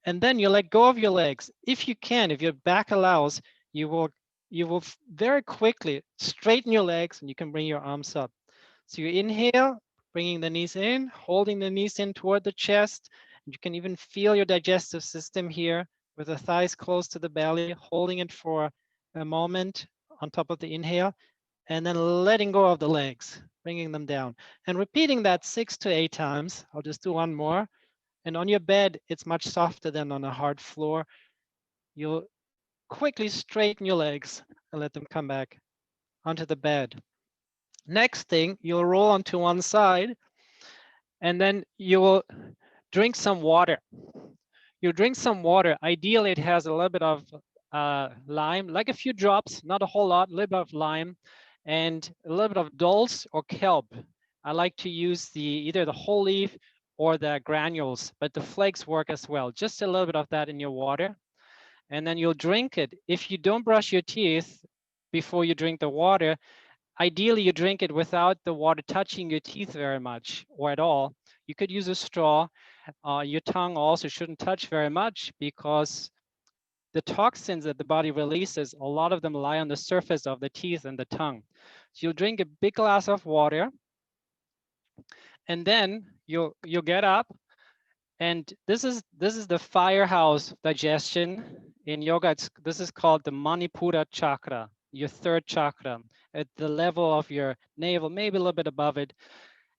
And then you let go of your legs. If you can, if your back allows, you will very quickly straighten your legs, and you can bring your arms up. So you inhale, bringing the knees in, holding the knees in toward the chest. You can even feel your digestive system here with the thighs close to the belly, holding it for a moment on top of the inhale, and then letting go of the legs, bringing them down. And repeating that 6 to 8 times. I'll just do one more. And on your bed, it's much softer than on a hard floor. You'll quickly straighten your legs and let them come back onto the bed. Next thing, you'll roll onto one side, and then you will drink some water. You drink some water. Ideally, it has a little bit of lime, like a few drops, not a whole lot, a little bit of lime, and a little bit of dulse or kelp. I like to use either the whole leaf or the granules, but the flakes work as well. Just a little bit of that in your water, and then you'll drink it. If you don't brush your teeth before you drink the water, ideally you drink it without the water touching your teeth very much or at all. You could use a straw. Your tongue also shouldn't touch very much, because the toxins that the body releases, a lot of them lie on the surface of the teeth and the tongue. So you'll drink a big glass of water, and then you'll get up. And this is the firehouse digestion in yoga. This is called the Manipura Chakra, your third chakra, at the level of your navel, maybe a little bit above it.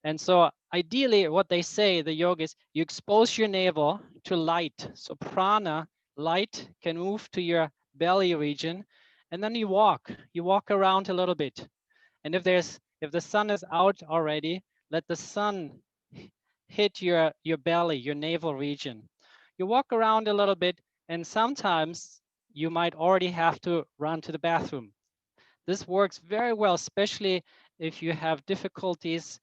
And so ideally, what they say, the yogis, you expose your navel to light. So prana, light, can move to your belly region, and then you walk around a little bit. And if the sun is out already, let the sun hit your belly, your navel region. You walk around a little bit, And sometimes you might already have to run to the bathroom. This works very well, especially if you have difficulties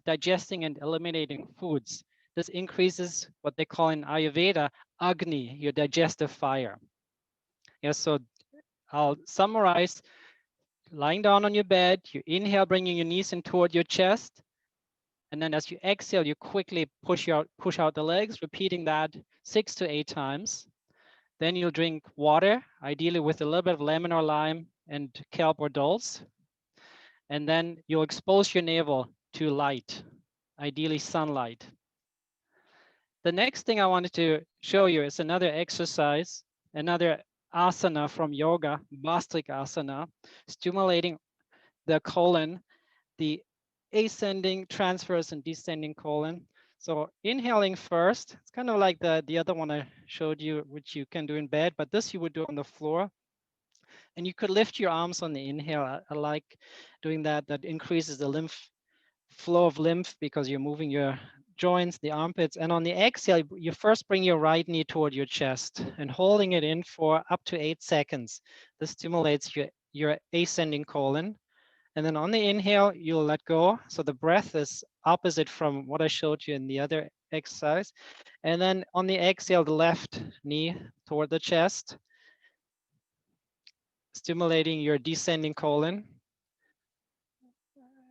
digesting and eliminating foods. This increases what they call in Ayurveda, Agni, your digestive fire. Yes, so I'll summarize. Lying down on your bed, you inhale, bringing your knees in toward your chest. And then as you exhale, you quickly push out the legs, repeating that 6 to 8 times. Then you'll drink water, ideally with a little bit of lemon or lime and kelp or dulse. And then you'll expose your navel to light, ideally sunlight. The next thing I wanted to show you is another exercise, another asana from yoga, Bhastrika Asana, stimulating the colon, the ascending, transverse, and descending colon. So inhaling first, it's kind of like the other one I showed you, which you can do in bed, but this you would do on the floor. And you could lift your arms on the inhale. I like doing that. That increases the flow of lymph because you're moving your joints, the armpits. And on the exhale, you first bring your right knee toward your chest and holding it in for up to 8 seconds. This stimulates your ascending colon. And then on the inhale, you'll let go. So the breath is opposite from what I showed you in the other exercise. And then on the exhale, the left knee toward the chest, stimulating your descending colon.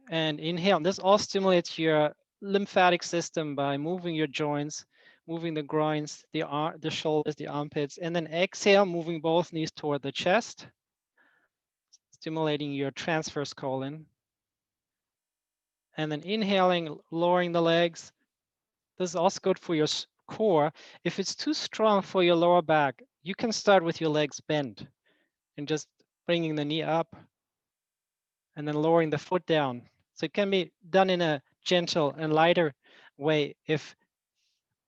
And inhale. This all stimulates your lymphatic system by moving your joints, moving the groins, the shoulders, the armpits. And then exhale, moving both knees toward the chest, stimulating your transverse colon. And then inhaling, lowering the legs. This is also good for your core. If it's too strong for your lower back, you can start with your legs bent and just bringing the knee up and then lowering the foot down. So it can be done in a gentle and lighter way if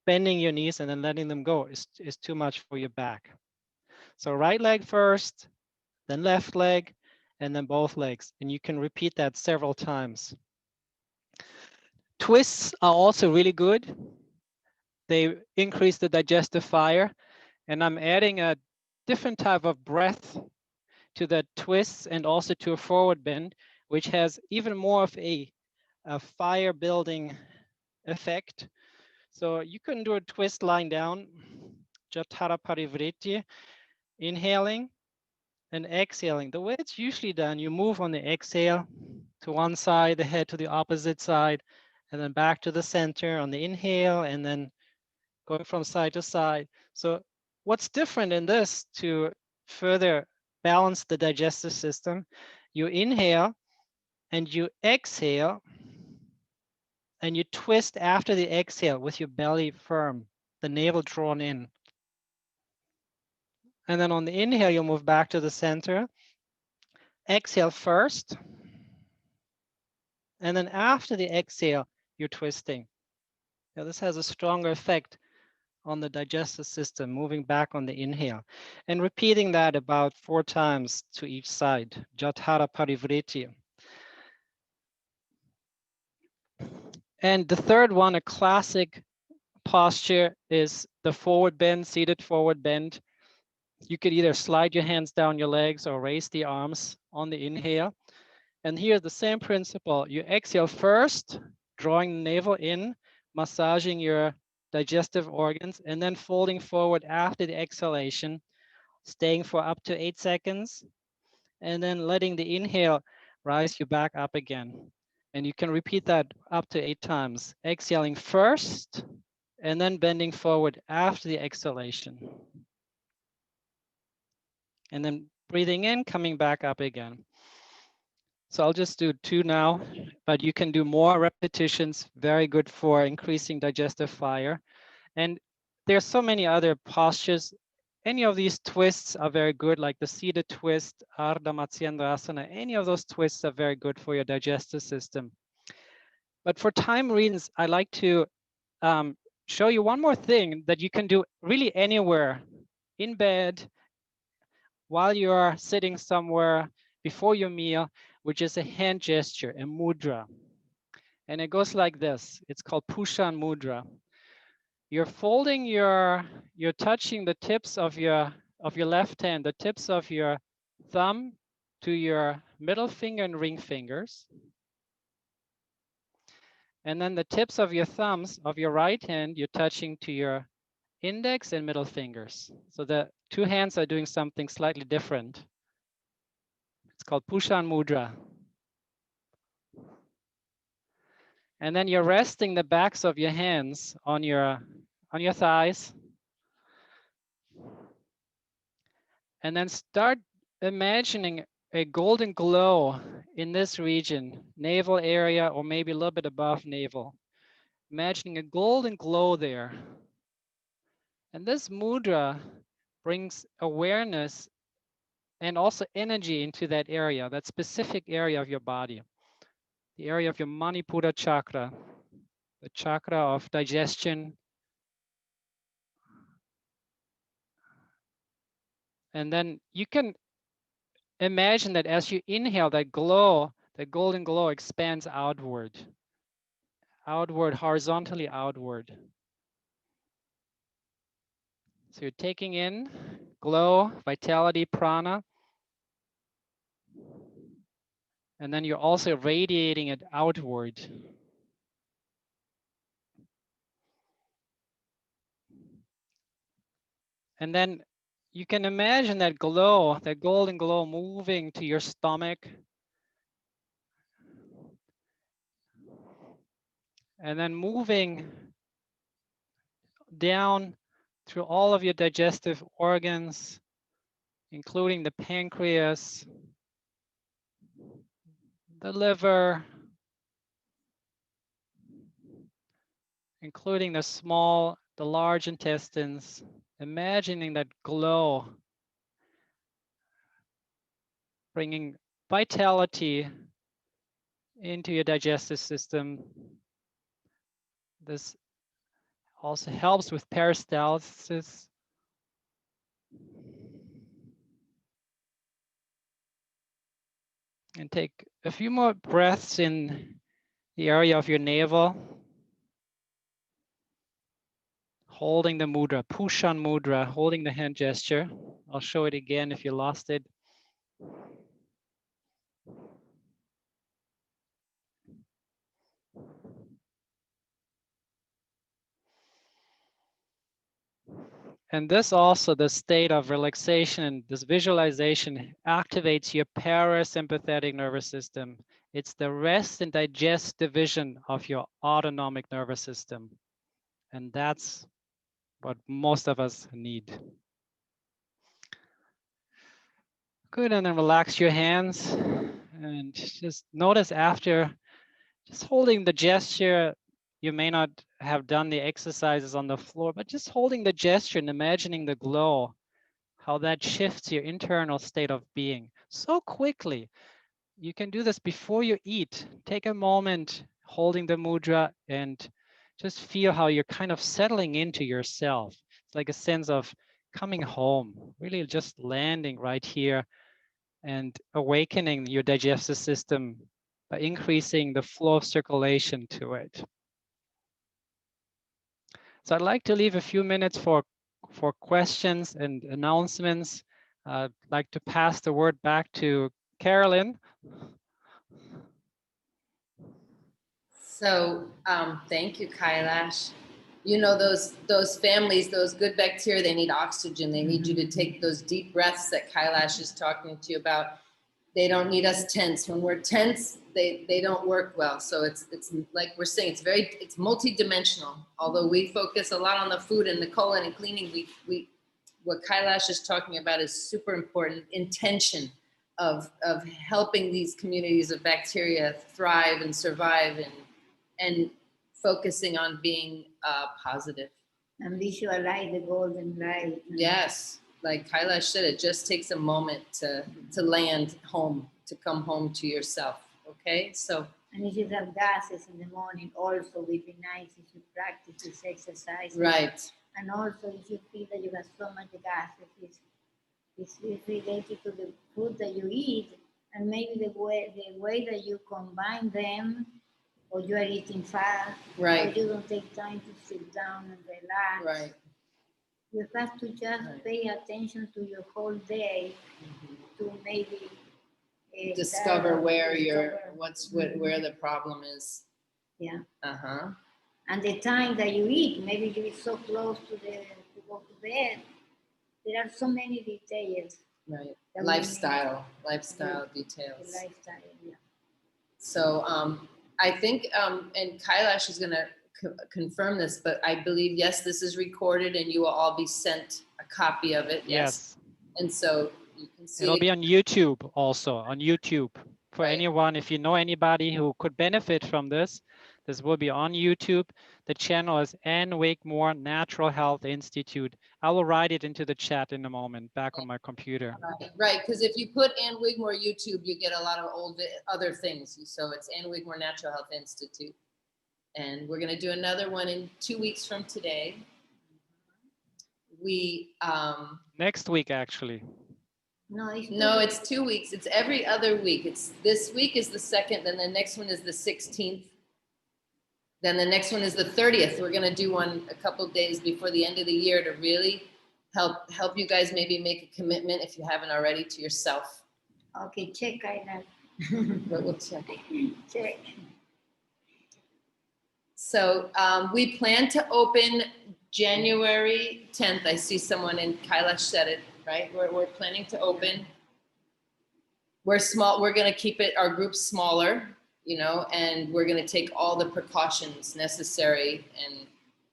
bending your knees and then letting them go is too much for your back. So right leg first, then left leg, and then both legs. And you can repeat that several times. Twists are also really good. They increase the digestive fire. And I'm adding a different type of breath to the twists and also to a forward bend, which has even more of a fire building effect. So you can do a twist lying down, Jatara Parivriti, inhaling and exhaling. The way it's usually done, you move on the exhale to one side, the head to the opposite side, and then back to the center on the inhale, and then going from side to side. So what's different in this to further balance the digestive system, you inhale and you exhale and you twist after the exhale with your belly firm, the navel drawn in. And then on the inhale, you'll move back to the center. Exhale first. And then after the exhale, you're twisting. Now this has a stronger effect on the digestive system, moving back on the inhale. And repeating that about 4 times to each side, Jatara Parivriti. And the third one, a classic posture, is the forward bend, seated forward bend. You could either slide your hands down your legs or raise the arms on the inhale. And here's the same principle. You exhale first, drawing the navel in, massaging your digestive organs, and then folding forward after the exhalation, staying for up to 8 seconds, and then letting the inhale rise you back up again. And you can repeat that up to 8 times. Exhaling first, and then bending forward after the exhalation. And then breathing in, coming back up again. So I'll just do 2 now, but you can do more repetitions. Very good for increasing digestive fire. And there's so many other postures. Any of these twists are very good, like the seated twist, Ardha Matsyendra. Any of those twists are very good for your digestive system. But for time reasons, I like to show you one more thing that you can do really anywhere, in bed, while you are sitting somewhere, before your meal, which is a hand gesture, a mudra. And it goes like this. It's called Pusha Mudra. you're folding you're touching the tips of your left hand, the tips of your thumb to your middle finger and ring fingers. And then the tips of your thumbs of your right hand, you're touching to your index and middle fingers. So the two hands are doing something slightly different. It's called Pusha Mudra. And then you're resting the backs of your hands on your thighs. And then start imagining a golden glow in this region, navel area, or maybe a little bit above navel. Imagining a golden glow there. And this mudra brings awareness and also energy into that area, that specific area of your body, the area of your Manipura Chakra, the chakra of digestion. And then you can imagine that as you inhale, that glow, that golden glow expands outward, horizontally outward. So you're taking in glow, vitality, prana, and then you're also radiating it outward. And then you can imagine that glow, that golden glow moving to your stomach. And then moving down through all of your digestive organs, including the pancreas, the liver, including the large intestines, imagining that glow, bringing vitality into your digestive system. This also helps with peristalsis. And take a few more breaths in the area of your navel, holding the mudra, Pusha Mudra, holding the hand gesture. I'll show it again if you lost it. And this also, the state of relaxation, this visualization activates your parasympathetic nervous system. It's the rest and digest division of your autonomic nervous system. And that's what most of us need. Good, and then relax your hands and just notice after just holding the gesture, you may not have done the exercises on the floor, but just holding the gesture and imagining the glow, how that shifts your internal state of being so quickly. You can do this before you eat. Take a moment holding the mudra and just feel how you're kind of settling into yourself. It's like a sense of coming home, really just landing right here and awakening your digestive system by increasing the flow of circulation to it. So I'd like to leave a few minutes for questions and announcements. I'd like to pass the word back to Carolyn. So thank you, Kailash. You know, those families, those good bacteria, they need oxygen. They need you to take those deep breaths that Kailash is talking to you about. They don't need us tense. When we're tense, they don't work well. So it's like we're saying, it's multidimensional. Although we focus a lot on the food and the colon and cleaning, what Kailash is talking about is super important. Intention of helping these communities of bacteria thrive and survive and focusing on being positive. And visualize the golden light. Yes, like Kailash said, it just takes a moment to land home, to come home to yourself. Okay, so. And if you have gases in the morning, also would be nice if you practice this exercise. Right. And also if you feel that you have so much gases, it's related to the food that you eat, and maybe the way that you combine them or you are eating fast, Right. or you don't take time to sit down and relax. Right. You have to just Right. pay attention to your whole day to maybe Discover start- where discover- where the problem is. Yeah. Uh-huh. And the time that you eat, maybe you eat so close to go to bed. There are so many details. Right. That we Lifestyle The details. lifestyle, yeah. So I think, and Kailash is going to confirm this, but I believe, yes, this is recorded and you will all be sent a copy of it. Yes. And so you can see. It'll be on YouTube also, on YouTube. For Right. anyone, if you know anybody who could benefit from this will be on YouTube. The channel is Ann Wakemore Natural Health Institute. I will write it into the chat in a moment, back on my computer. Right, because if you put Ann Wigmore YouTube, you get a lot of other things. So it's Ann Wigmore Natural Health Institute. And we're going to do another one in 2 weeks from today. We Next week, actually. No, it's 2 weeks. It's every other week. It's this week is the 2nd, then the next one is the 16th. Then the next one is the 30th. We're going to do one a couple of days before the end of the year to really help you guys maybe make a commitment, if you haven't already, to yourself. Okay, check that. But we'll check. Check. So we plan to open January 10th. I see someone in Kailash said it, right? We're planning to open. We're small. We're going to keep our group smaller, and we're going to take all the precautions necessary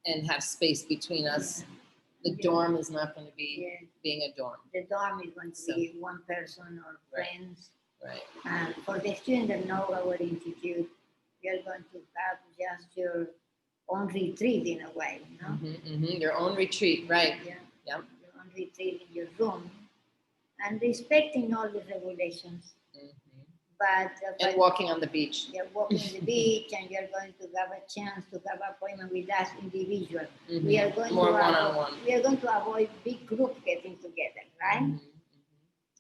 and have space between us. The dorm is not going to be being a dorm. The dorm is going to be one person or friends. Right. And for the students that know our institute, you're going to have just your own retreat in a way, Your own retreat, right? Yeah. Yeah. Your own retreat in your room, and respecting all the regulations. And walking on the beach. You're walking on the beach, and you're going to have a chance to have an appointment with us individual. We are going More to one-on-one. We are going to avoid big groups getting together, right?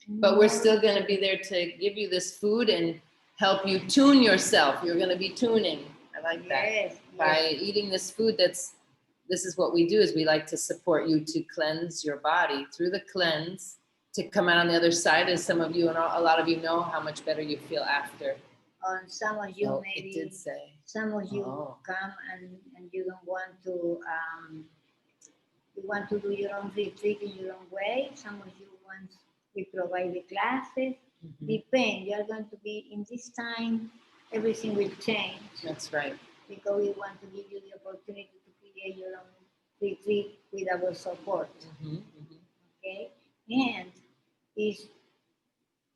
But we're still going to be there to give you this food and help you tune yourself. You're going to be tuning. I like that. Yes. By eating this food, this is what we do, is we like to support you to cleanse your body through the cleanse, to come out on the other side, as some of you and a lot of you know how much better you feel after. And some of you maybe, it did say. some of you come and you don't want to, you want to do your own retreat in your own way. Some of you want, we provide the classes. Depend, you are going to be in this time, everything will change. That's right. Because we want to give you the opportunity to create your own retreat with our support. Okay? And if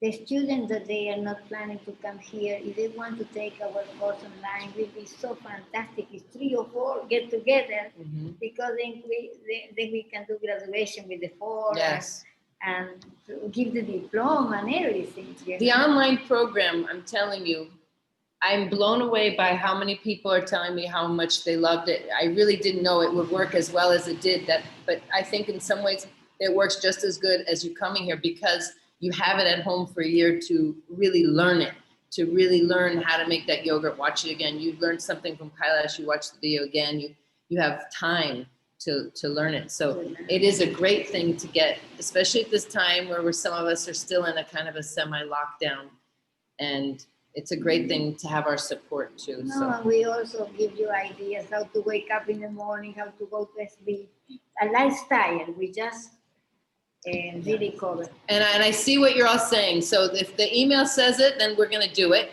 the students that they are not planning to come here, if they want to take our course online, it will be so fantastic. It's 3 or 4 get together, because then we can do graduation with the 4. Yes. And give the diploma and everything. The online program, I'm telling you, I'm blown away by how many people are telling me how much they loved it. I really didn't know it would work as well as it did. But I think in some ways it works just as good as you coming here, because you have it at home for a year to really learn it, to really learn how to make that yogurt. Watch it again. You learned something from Kailash. You watch the video again. You have time to learn it. So it is a great thing to get, especially at this time where some of us are still in a kind of a semi-lockdown. And it's a great thing to have our support too. No, and we also give you ideas how to wake up in the morning, how to go to sleep. A lifestyle, we just really cover. And I see what you're all saying. So if the email says it, then we're going to do it.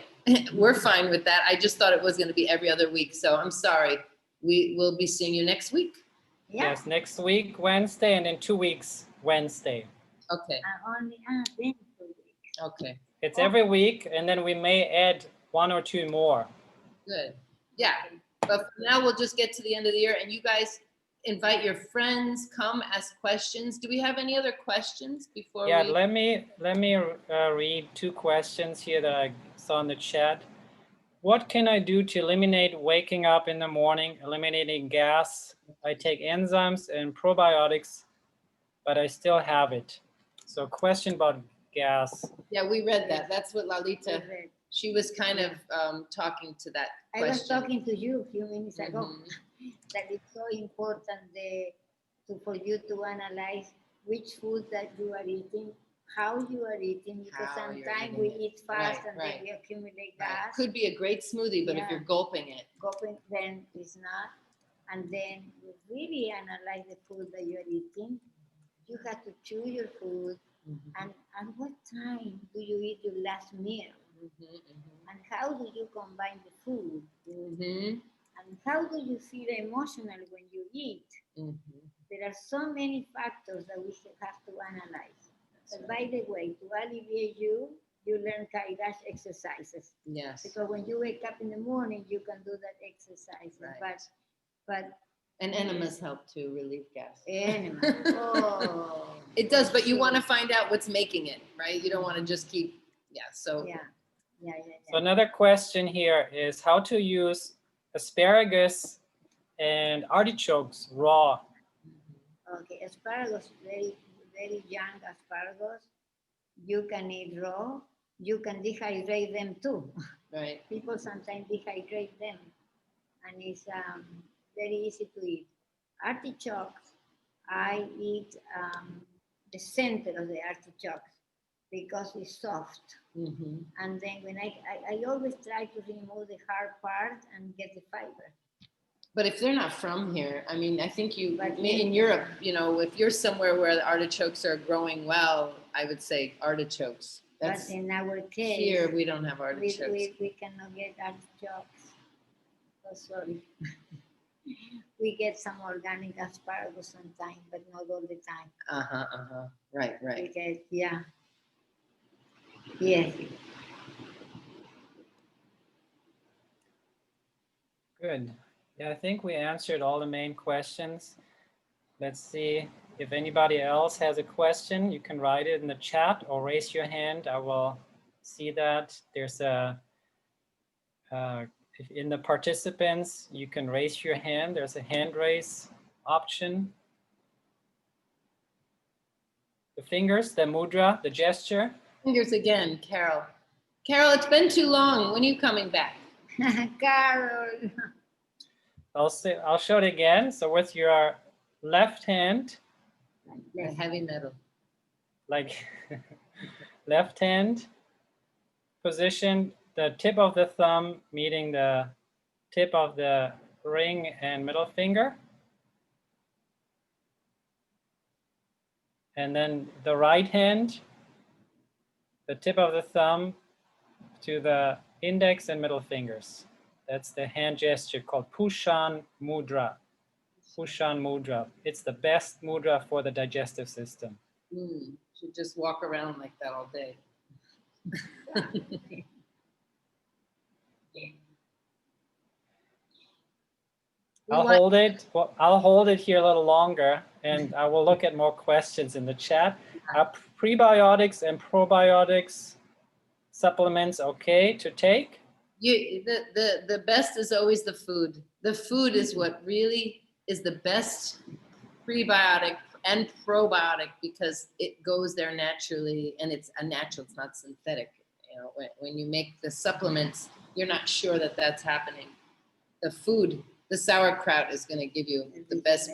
We're fine with that. I just thought it was going to be every other week. So I'm sorry. We will be seeing you next week. Yeah. Yes, next week, Wednesday, and in 2 weeks, Wednesday. Okay. Then 2 weeks. Okay. It's every week, and then we may add 1 or 2 more. Good. Yeah. But for now, we'll just get to the end of the year, and you guys invite your friends, come ask questions. Do we have any other questions before Yeah, we? let me read 2 questions here that I saw in the chat. What can I do to eliminate waking up in the morning, eliminating gas? I take enzymes and probiotics, but I still have it. So question about gas. Yeah, we read that. That's what Lalita She was kind of talking to that I question. was talking to you a few minutes ago Mhm. that it's so important for you to analyze which food that you are eating, how you are eating, because How you're sometimes we eating it. eat fast Right, and right. then we accumulate Right. gas. Could be a great smoothie, but if Yeah. you're gulping it, Then it's not. And then you really analyze the food that you're eating. You have to chew your food. And at what time do you eat your last meal? And how do you combine the food? And how do you feel emotionally when you eat? There are so many factors that we have to analyze. But by the way, to alleviate you, you learn Kailash exercises. Yes. Because when you wake up in the morning, you can do that exercise. Right. But And enemas help to relieve gas. enema. Oh. It does, but you want to find out what's making it, right? You don't want to just keep, so. Yeah. So another question here is how to use asparagus and artichokes raw. Okay, asparagus, very, very young asparagus. You can eat raw. You can dehydrate them too. Right. People sometimes dehydrate them, and it's very easy to eat. Artichokes, I eat the center of the artichokes because it's soft. And then when I always try to remove the hard part and get the fiber. But if they're not from here, I mean, I think But in Europe, if you're somewhere where the artichokes are growing well, I would say artichokes. But in our case, Here we don't have artichokes. we cannot get artichokes. Oh, sorry. We get some organic asparagus sometimes, but not all the time. Right. We get, yeah. Yes. Good. Yeah, I think we answered all the main questions. Let's see if anybody else has a question. You can write it in the chat or raise your hand. I will see that. There's in the participants, you can raise your hand. There's a hand raise option. The fingers, the mudra, the gesture. Fingers again, Carol. Carol, it's been too long. When are you coming back? Carol. I'll show it again. So with your left hand, The heavy metal. like left hand position, the tip of the thumb meeting the tip of the ring and middle finger. And then the right hand, the tip of the thumb to the index and middle fingers. That's the hand gesture called Pusha Mudra. Pusha Mudra. It's the best mudra for the digestive system. Should just walk around like that all day. I'll hold it. Well, I'll hold it here a little longer, and I will look at more questions in the chat. Are prebiotics and probiotics supplements okay to take? The best is always the food. The food is what really is the best prebiotic and probiotic because it goes there naturally and it's a natural, it's not synthetic. When you make the supplements, you're not sure that that's happening. The food, the sauerkraut is going to give you the best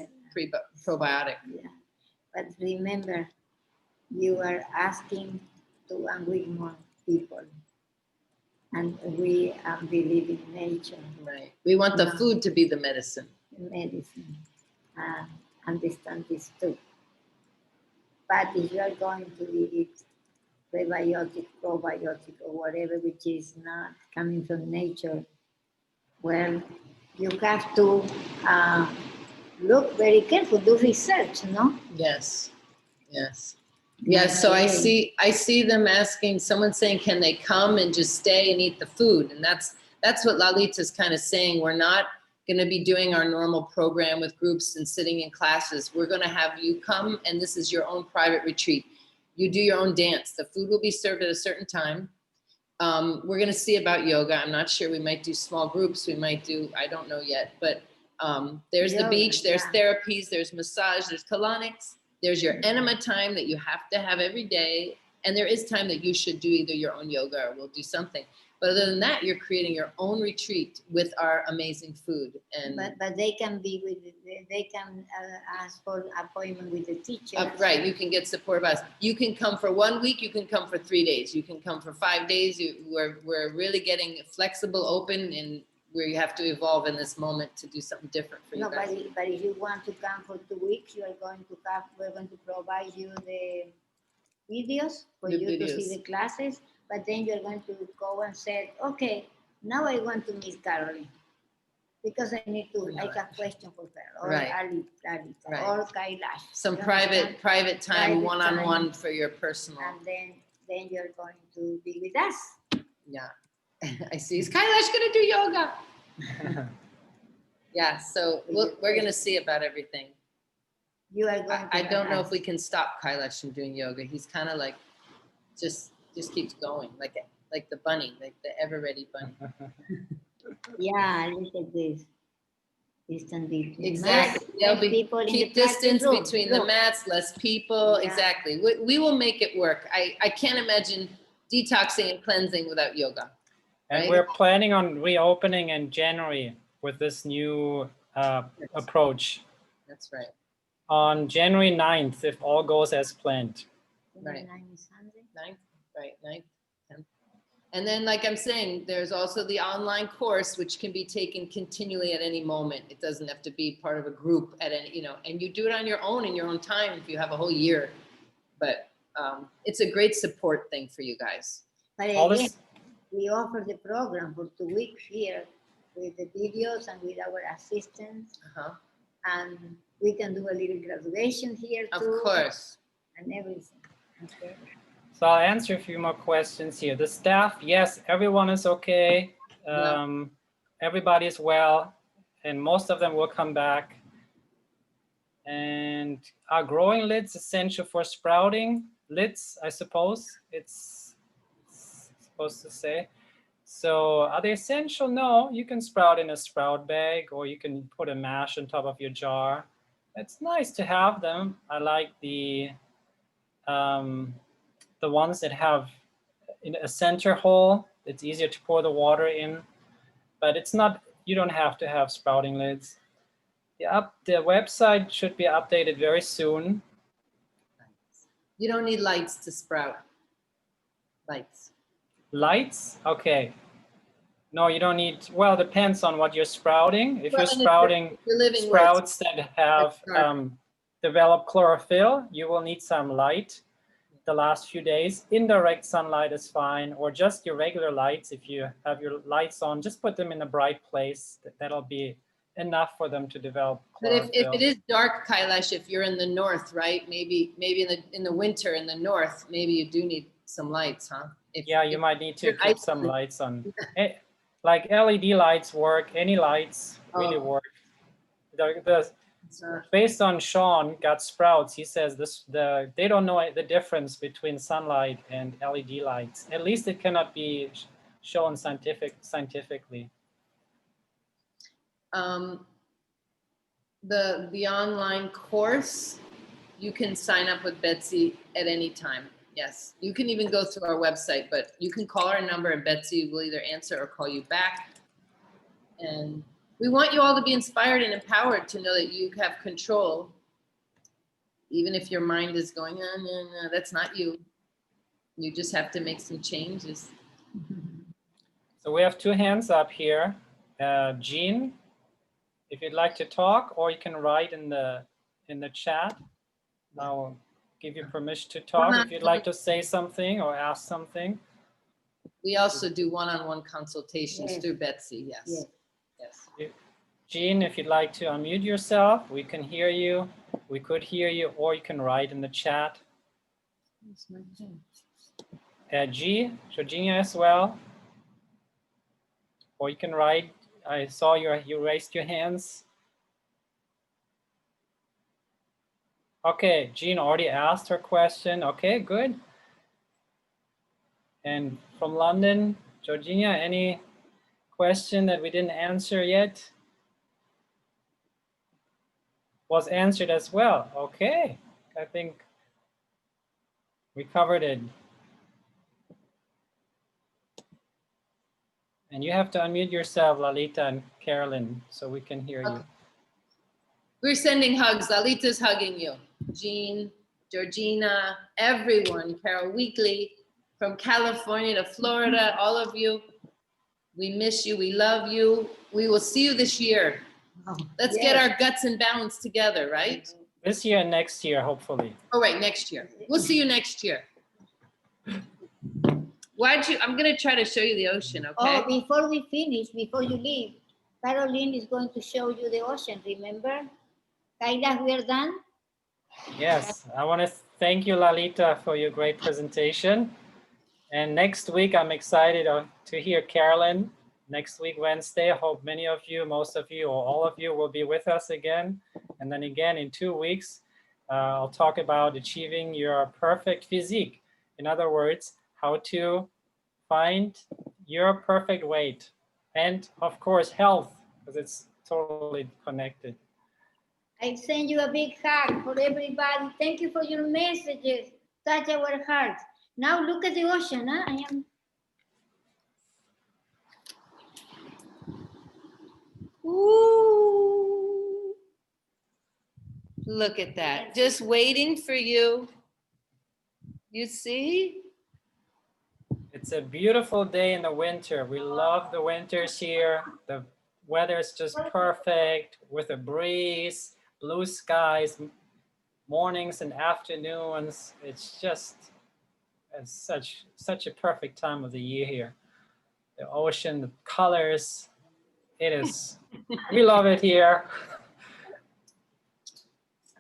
probiotic. Yeah. But remember, you are asking to unwig more people. And we believe in nature. Right. We want the food to be the medicine. Medicine. Understand this too. But if you are going to eat prebiotic, probiotic, or whatever which is not coming from nature, well, you have to look very careful, do research, no? Yes. Yes, so I see them asking, someone saying, can they come and just stay and eat the food? And that's what Lalita's kind of saying. We're not going to be doing our normal program with groups and sitting in classes. We're going to have you come, and this is your own private retreat. You do your own dance. The food will be served at a certain time. We're going to see about yoga. I'm not sure. We might do small groups. We might do, I don't know yet. But there's yoga, the beach. There's therapies. There's massage. There's colonics. There's your enema time that you have to have every day. And there is time that you should do either your own yoga or we'll do something. But other than that, you're creating your own retreat with our amazing food. And But they can be with, they can ask for appointment with the teacher. right, you can get support by us. You can come for 1 week, you can come for 3 days, you can come for 5 days. We're really getting flexible, open, and where you have to evolve in this moment to do something different for you No, guys. but if you want to come for 2 weeks, we're going to provide you the videos for The you to see videos. the classes, but then you're going to go and say, okay, now I want to Miss Caroline. Because I need to, I have question for her, or Right. Ali, Right. or Kailash. Some You private understand? time, Private one-on-one time. for your personal. And then you're going to be with us. Yeah, I see. Is Kailash gonna do yoga? Yeah, so we're gonna see about everything. You are going to I don't know have if we can stop Kailash from doing yoga. He's kind of like, just keeps going, like the bunny, like the ever-ready bunny. Yeah, look at this. Distance between Exactly. mats, There'll less be people in the keep practice distance room. between the Look. mats, less people. Yeah. Exactly. We will make it work. I can't imagine detoxing and cleansing without yoga. And Right? we're planning on reopening in January with this new approach That's right. on January 9th, if all goes as planned. Right. 9 is Sunday. 9th, right, 9th, 10th. And then, like I'm saying, there's also the online course, which can be taken continually at any moment. It doesn't have to be part of a group at any, you know, and you do it on your own in your own time if you have a whole year. But it's a great support thing for you guys. But All again, this, we offer the program for 2 weeks here with the videos and with our assistants. Uh-huh. And we can do a little graduation here Of too. course. And everything. Okay. so I'll answer a few more questions here. The staff, yes, everyone is okay. Yeah. Everybody's well, and most of them will come back. And are growing lids essential for sprouting? Lids, I suppose it's supposed to say. So are they essential? No, you can sprout in a sprout bag, or you can put a mash on top of your jar. It's nice to have them. I like the ones that have a center hole. It's easier to pour the water in, but it's not, you don't have to have sprouting lids. The website should be updated very soon. You don't need lights to sprout. Lights. Lights? Okay. No, you don't need, well, depends on what you're sprouting. If Well, you're and sprouting you're living sprouts that have That's dark. developed chlorophyll, you will need some light the last few days. Indirect sunlight is fine, or just your regular lights. If you have your lights on, just put them in a bright place. That'll be enough for them to develop chlorophyll. But if it is dark, Kailash, if you're in the north, right? Maybe in the winter in the north, maybe you do need some lights, huh? Yeah, you might need to you're keep some lights on. Like LED lights work, any lights really work. Based on Sean got sprouts, he says they don't know the difference between sunlight and LED lights. At least it cannot be shown scientifically. The online course, you can sign up with Betsy at any time. Yes, you can even go through our website, but you can call our number and Betsy will either answer or call you back. And we want you all to be inspired and empowered to know that you have control. Even if your mind is going, no, that's not you. You just have to make some changes. So we have 2 hands up here. Jean, if you'd like to talk, or you can write in the chat. I'll give you permission to talk if you'd like to say something or ask something. We also do one-on-one consultations Yes. through Betsy. Yes. Yes. Yes. Jean, if you'd like to unmute yourself, we can hear you. We could hear you, or you can write in the chat. Georgina as well. Or you can write. I saw you raised your hands. Okay, Jean already asked her question. Okay, good. And from London, Georgina, any question that we didn't answer yet? Was answered as well. Okay, I think we covered it. And you have to unmute yourself, Lalita and Carolyn, so we can hear you. We're sending hugs. Lalita's hugging you. Jean, Georgina, everyone, Carol Weekly, from California to Florida, all of you. We miss you. We love you. We will see you this year. Let's get our guts in balance together, right? This year and next year, hopefully. Oh, right, next year. We'll see you next year. I'm going to try to show you the ocean, okay? Oh, before we finish, before you leave, Caroline is going to show you the ocean, remember? Kailash, we are done? Yes, I want to thank you, Lalita, for your great presentation. And next week, I'm excited to hear Carolyn. Next week, Wednesday, I hope many of you, most of you, or all of you will be with us again. And then again, in 2 weeks, I'll talk about achieving your perfect physique. In other words, how to find your perfect weight. And of course, health, because it's totally connected. I send you a big hug for everybody. Thank you for your messages. Touch our hearts. Now look at the ocean. Huh? I am. Ooh. Look at that. Just waiting for you. You see? It's a beautiful day in the winter. We love the winters here. The weather is just perfect with a breeze, blue skies, mornings and afternoons. It's just such a perfect time of the year here. The ocean, the colors, it is, we love it here.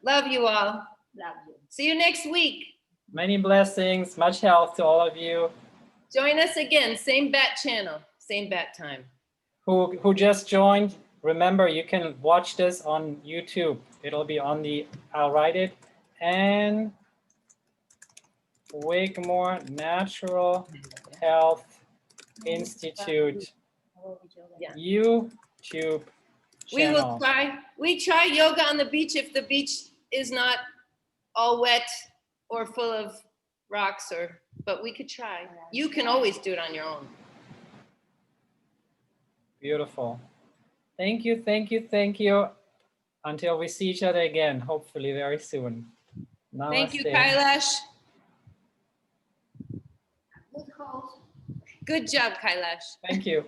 Love you all. Love you. See you next week. Many blessings, much health to all of you. Join us again, same bat channel, same bat time. Who just joined, remember you can watch this on YouTube. It'll be on the, I'll write it, and Wakemore Natural Health Institute YouTube We will channel. try. We try yoga on the beach if the beach is not all wet or full of rocks, but we could try. You can always do it on your own. Beautiful. Thank you, thank you, thank you. Until we see each other again, hopefully very soon. Namaste. Thank you, Kailash. Good host. Good job, Kailash. Thank you.